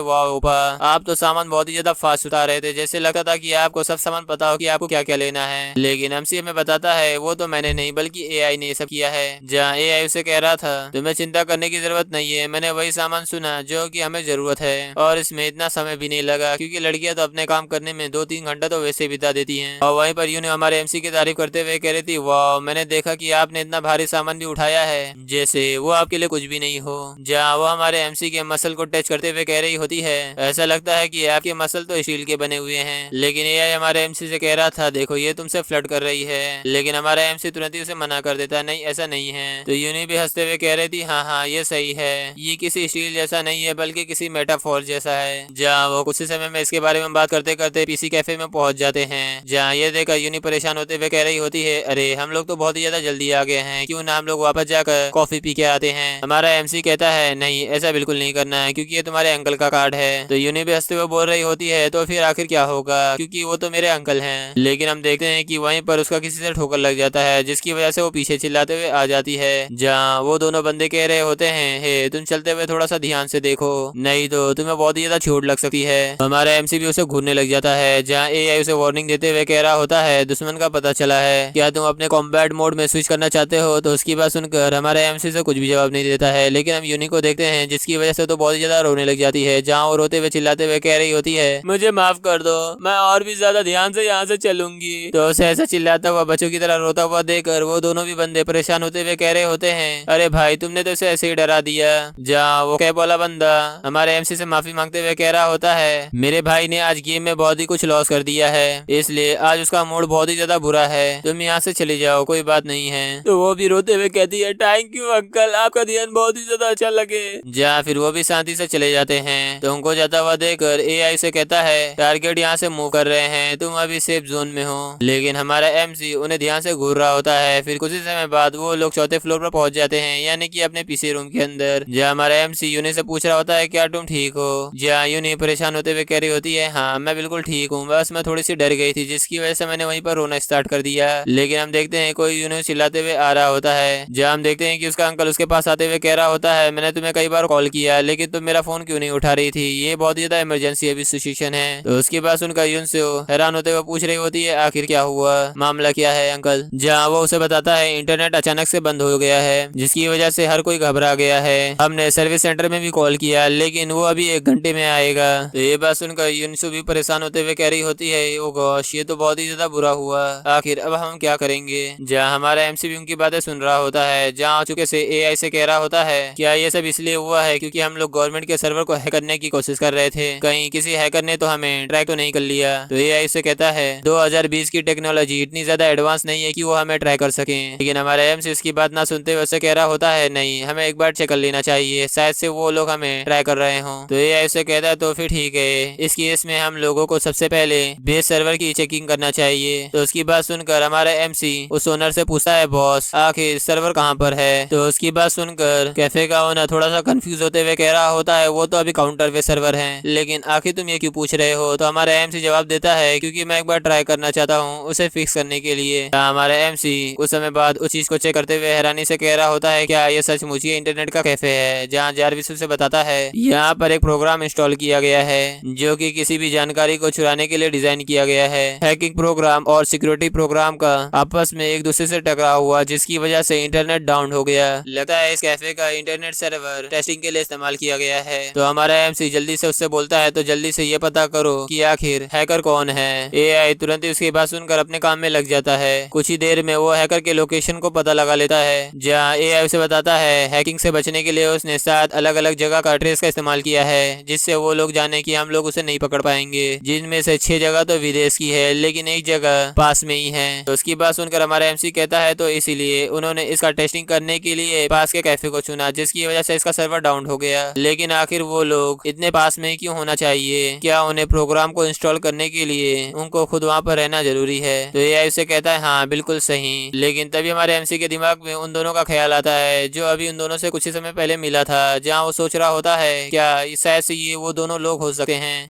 वाह ओपा, आप तो सामान बहुत ही ज्यादा फास्ट उतार रहे थे, जैसे लगता था कि आपको सब सामान पता हो कि आपको क्या क्या लेना है। लेकिन एमसी हमें बताता है, वो तो मैंने नहीं बल्कि एआई ने ये सब किया है। जहाँ एआई उसे कह रहा था, तुम्हें चिंता करने की जरूरत नहीं है, मैंने वही सामान सुना जो कि हमें जरूरत है, और इसमें इतना समय भी नहीं लगा, क्योंकि लड़कियां तो अपने काम करने में 2-3 घंटा तो वैसे बिता देती हैं। और वहीं पर यूने हमारे एमसी की तारीफ करते हुए कह रही थी, वाह, मैंने देखा कि आपने इतना भारी सामान भी उठाया है, जैसे वो आपके लिए कुछ भी नहीं हो। जहाँ वो हमारे एमसी के मसल को टच करते हुए कह रही होती है, ऐसा लगता है कि आपके मसल तो स्टील के बने हुए हैं। लेकिन एआई हमारे एमसी से कह रहा था, देखो ये तुमसे फ्लर्ट कर रही है। लेकिन हमारा एमसी तुरंत ही उसे मना कर देता, नहीं ऐसा नहीं है। तो यूनी भी हंसते हुए कह रही थी, हाँ हाँ ये सही है, ये किसी स्टील जैसा नहीं है बल्कि किसी मेटाफोर जैसा है। जहाँ वो कुछ ही समय में इसके बारे में बात करते करते पीसी कैफे में पहुंच जाते हैं। जहाँ ये देखकर यूनी परेशान होते हुए कह रही होती है, अरे हम लोग तो बहुत ही ज्यादा जल्दी आ गए हैं, क्यों ना हम लोग वापस जाकर कॉफी पी के आते हैं? हमारा एमसी कहता है, नहीं ऐसा बिल्कुल नहीं करना है, क्योंकि ये तुम्हारे अंकल का कार्ड है। तो यूनी भी हंसते हुए बोल रही होती है, तो फिर आखिर क्या होगा, क्योंकि वो तो मेरे अंकल हैं। लेकिन हम देखते हैं कि वहीं पर उसका किसी से ठोकर लग जाता है, जिसकी वजह से वो पीछे चिल्लाते हुए आ जाती है। जहाँ वो दोनों बंदे कह रहे होते हैं, हे तुम चलते हुए थोड़ा सा ध्यान से देखो, नहीं तो तुम्हें बहुत ही ज्यादा चोट लग सकती है। हमारा एमसी भी उसे घूरने लग जाता है। जहाँ एआई उसे वार्निंग देते हुए कह रहा होता है, दुश्मन का पता चला है, क्या तुम अपने कॉम्बैट मोड में स्विच करना चाहते हो? तो उसकी बात सुनकर हमारे एमसी से कुछ भी जवाब नहीं देता है। लेकिन हम यूनी को देखते हैं, जिसकी वजह से तो बहुत ही ज्यादा रोने लग जाती है। जहाँ वो रोते हुए चिल्लाते हुए कह रही होती है, मुझे माफ कर दो, मैं और भी ज्यादा ध्यान से यहाँ से चलूंगी। तो उसे ऐसा चिल्लाता हुआ बच्चों की तरह रोता हुआ देखकर वो दोनों भी बंदे परेशान होते हुए कह रहे होते हैं, अरे भाई तुमने तो इसे ऐसे ही डरा दिया। जहाँ वो कैब वाला बंदा हमारे एमसी से माफी मांगते हुए कह रहा होता है, मेरे भाई ने आज गेम में बहुत ही कुछ लॉस कर दिया है, इसलिए आज उसका मूड बहुत ही ज्यादा बुरा है, तुम यहाँ से चले जाओ, कोई बात नहीं है। तो वो भी रोते हुए कहती है, थैंक यू अंकल, आपका ध्यान बहुत ही ज्यादा अच्छा लगे। जहाँ फिर वो भी शांति से चले जाते हैं। तो उनको जाता हुआ देखकर एआई से कहता है, टारगेट यहाँ से मूव कर रहे हैं, तुम अभी सेफ जोन में हो। लेकिन हमारे हमारा एमसी उन्हें ध्यान से घूर रहा होता है। फिर कुछ ही समय बाद वो लोग चौथे फ्लोर पर पहुंच जाते हैं, यानी कि अपने पीसी रूम के अंदर, जहाँ हमारा एमसी यूनी से पूछ रहा होता है क्या तुम ठीक हो। जहाँ यूनी परेशान होते हुए कह रही होती है हाँ मैं बिल्कुल ठीक हूँ, बस मैं थोड़ी सी डर गई थी जिसकी वजह से मैंने वहीं पर रोना स्टार्ट कर दिया। लेकिन हम देखते हैं कोई यूनी चिल्लाते हुए आ रहा होता है, जहाँ हम देखते हैं कि उसका अंकल उसके पास आते हुए कह रहा होता है मैंने तुम्हें कई बार कॉल किया लेकिन तुम मेरा फोन क्यों नहीं उठा रही थी, ये बहुत ज्यादा इमरजेंसी अभी सिचुएशन है। तो उसके बाद सुनकर यून से हैरान होते हुए पूछ रही होती है आखिर क्या हुआ, मामला क्या है अंकल। जहाँ वो उसे बताता है इंटरनेट अचानक से बंद हो गया है जिसकी वजह से हर कोई घबरा गया है। हमने सर्विस सेंटर में भी कॉल किया लेकिन वो अभी 1 घंटे में आएगा। तो ये बात सुनकर यूनसु भी परेशान होते हुए कह रही होती है ओ गॉश ये तो बहुत ही ज्यादा बुरा हुआ, आखिर अब हम क्या करेंगे। जहाँ हमारा एमसी भी उनकी बातें सुन रहा होता है, जहाँ आ चुके से एआई से कह रहा होता है क्या ये सब इसलिए हुआ है क्योंकि हम लोग गवर्नमेंट के सर्वर को हैक करने की कोशिश कर रहे थे, कहीं किसी हैकर ने तो हमें ट्रैक तो नहीं कर लिया। तो एआई से कहता है 2020 की टेक्नोलॉजी इतनी ज्यादा एडवांस नहीं है कि वो हमें ट्रैक कर सके। लेकिन हमारा एमसी उसकी बात ना सुनते हुए उससे कह रहा होता है नहीं हमें एक बार चेक कर लेना चाहिए, शायद से वो लोग हमें ट्राई कर रहे हों। तो एआई से कहता है तो फिर ठीक है, इस केस में हम लोगों को सबसे पहले बेस सर्वर की चेकिंग करना चाहिए। तो उसकी बात सुनकर हमारा एमसी उस ओनर से पूछता है बॉस आखिर सर्वर कहाँ पर है। तो उसकी बात सुनकर कैफे का ओनर थोड़ा सा कंफ्यूज होते हुए कह रहा होता है वो तो अभी काउंटर पे सर्वर है, लेकिन आखिर तुम ये क्यों पूछ रहे हो। तो हमारा एमसी जवाब देता है क्योंकि मैं एक बार ट्राई करना चाहता हूँ उसे फिक्स करने के लिए। हमारा एमसी कुछ समय बाद उस चीज को चेक करते हुए हैरानी से कह रहा होता है क्या ये सचमुच ये इंटरनेट का कैफे है। जहाँ जारविस उसे बताता है यहाँ पर एक प्रोग्राम इंस्टॉल किया गया है जो कि किसी भी जानकारी को चुराने के लिए डिजाइन किया गया है। हैकिंग प्रोग्राम और सिक्योरिटी प्रोग्राम का आपस में एक दूसरे से टकराव हुआ जिसकी वजह से इंटरनेट डाउन हो गया। लगता है इस कैफे का इंटरनेट सर्वर टेस्टिंग के लिए इस्तेमाल किया गया है। तो हमारा एमसी जल्दी से उससे बोलता है तो जल्दी से ये पता करो कि आखिर हैकर कौन है। एआई तुरंत ही उसकी बात सुनकर अपने काम में लग जाता है। कुछ ही देर में वो हैकर के लोकेशन को पता लगा लेता है, जहाँ एआई उसे बताता है हैकिंग से बचने के लिए उसने 7 अलग अलग जगह का ट्रेस का इस्तेमाल किया है जिससे वो लोग जाने कि हम लोग उसे नहीं पकड़ पाएंगे, जिनमें से 6 जगह तो विदेश की है लेकिन एक जगह पास में ही है। तो उसकी बात सुनकर हमारा एमसी कहता है तो इसीलिए उन्होंने इसका टेस्टिंग करने के लिए पास के कैफे को चुना जिसकी वजह से इसका सर्वर डाउन हो गया। लेकिन आखिर वो लोग इतने पास में क्यों होना चाहिए, क्या उन्हें प्रोग्राम को इंस्टॉल करने के लिए उनको खुद वहाँ पर रहना जरूरी है। तो एआई उसे कहता है हाँ बिल्कुल सही। लेकिन तभी हमारे एमसी के दिमाग में उन दोनों का ख्याल आता है जो अभी उन दोनों से कुछ ही समय पहले मिला था, जहाँ वो सोच रहा होता है क्या शायद से ये वो दोनों लोग हो सकते हैं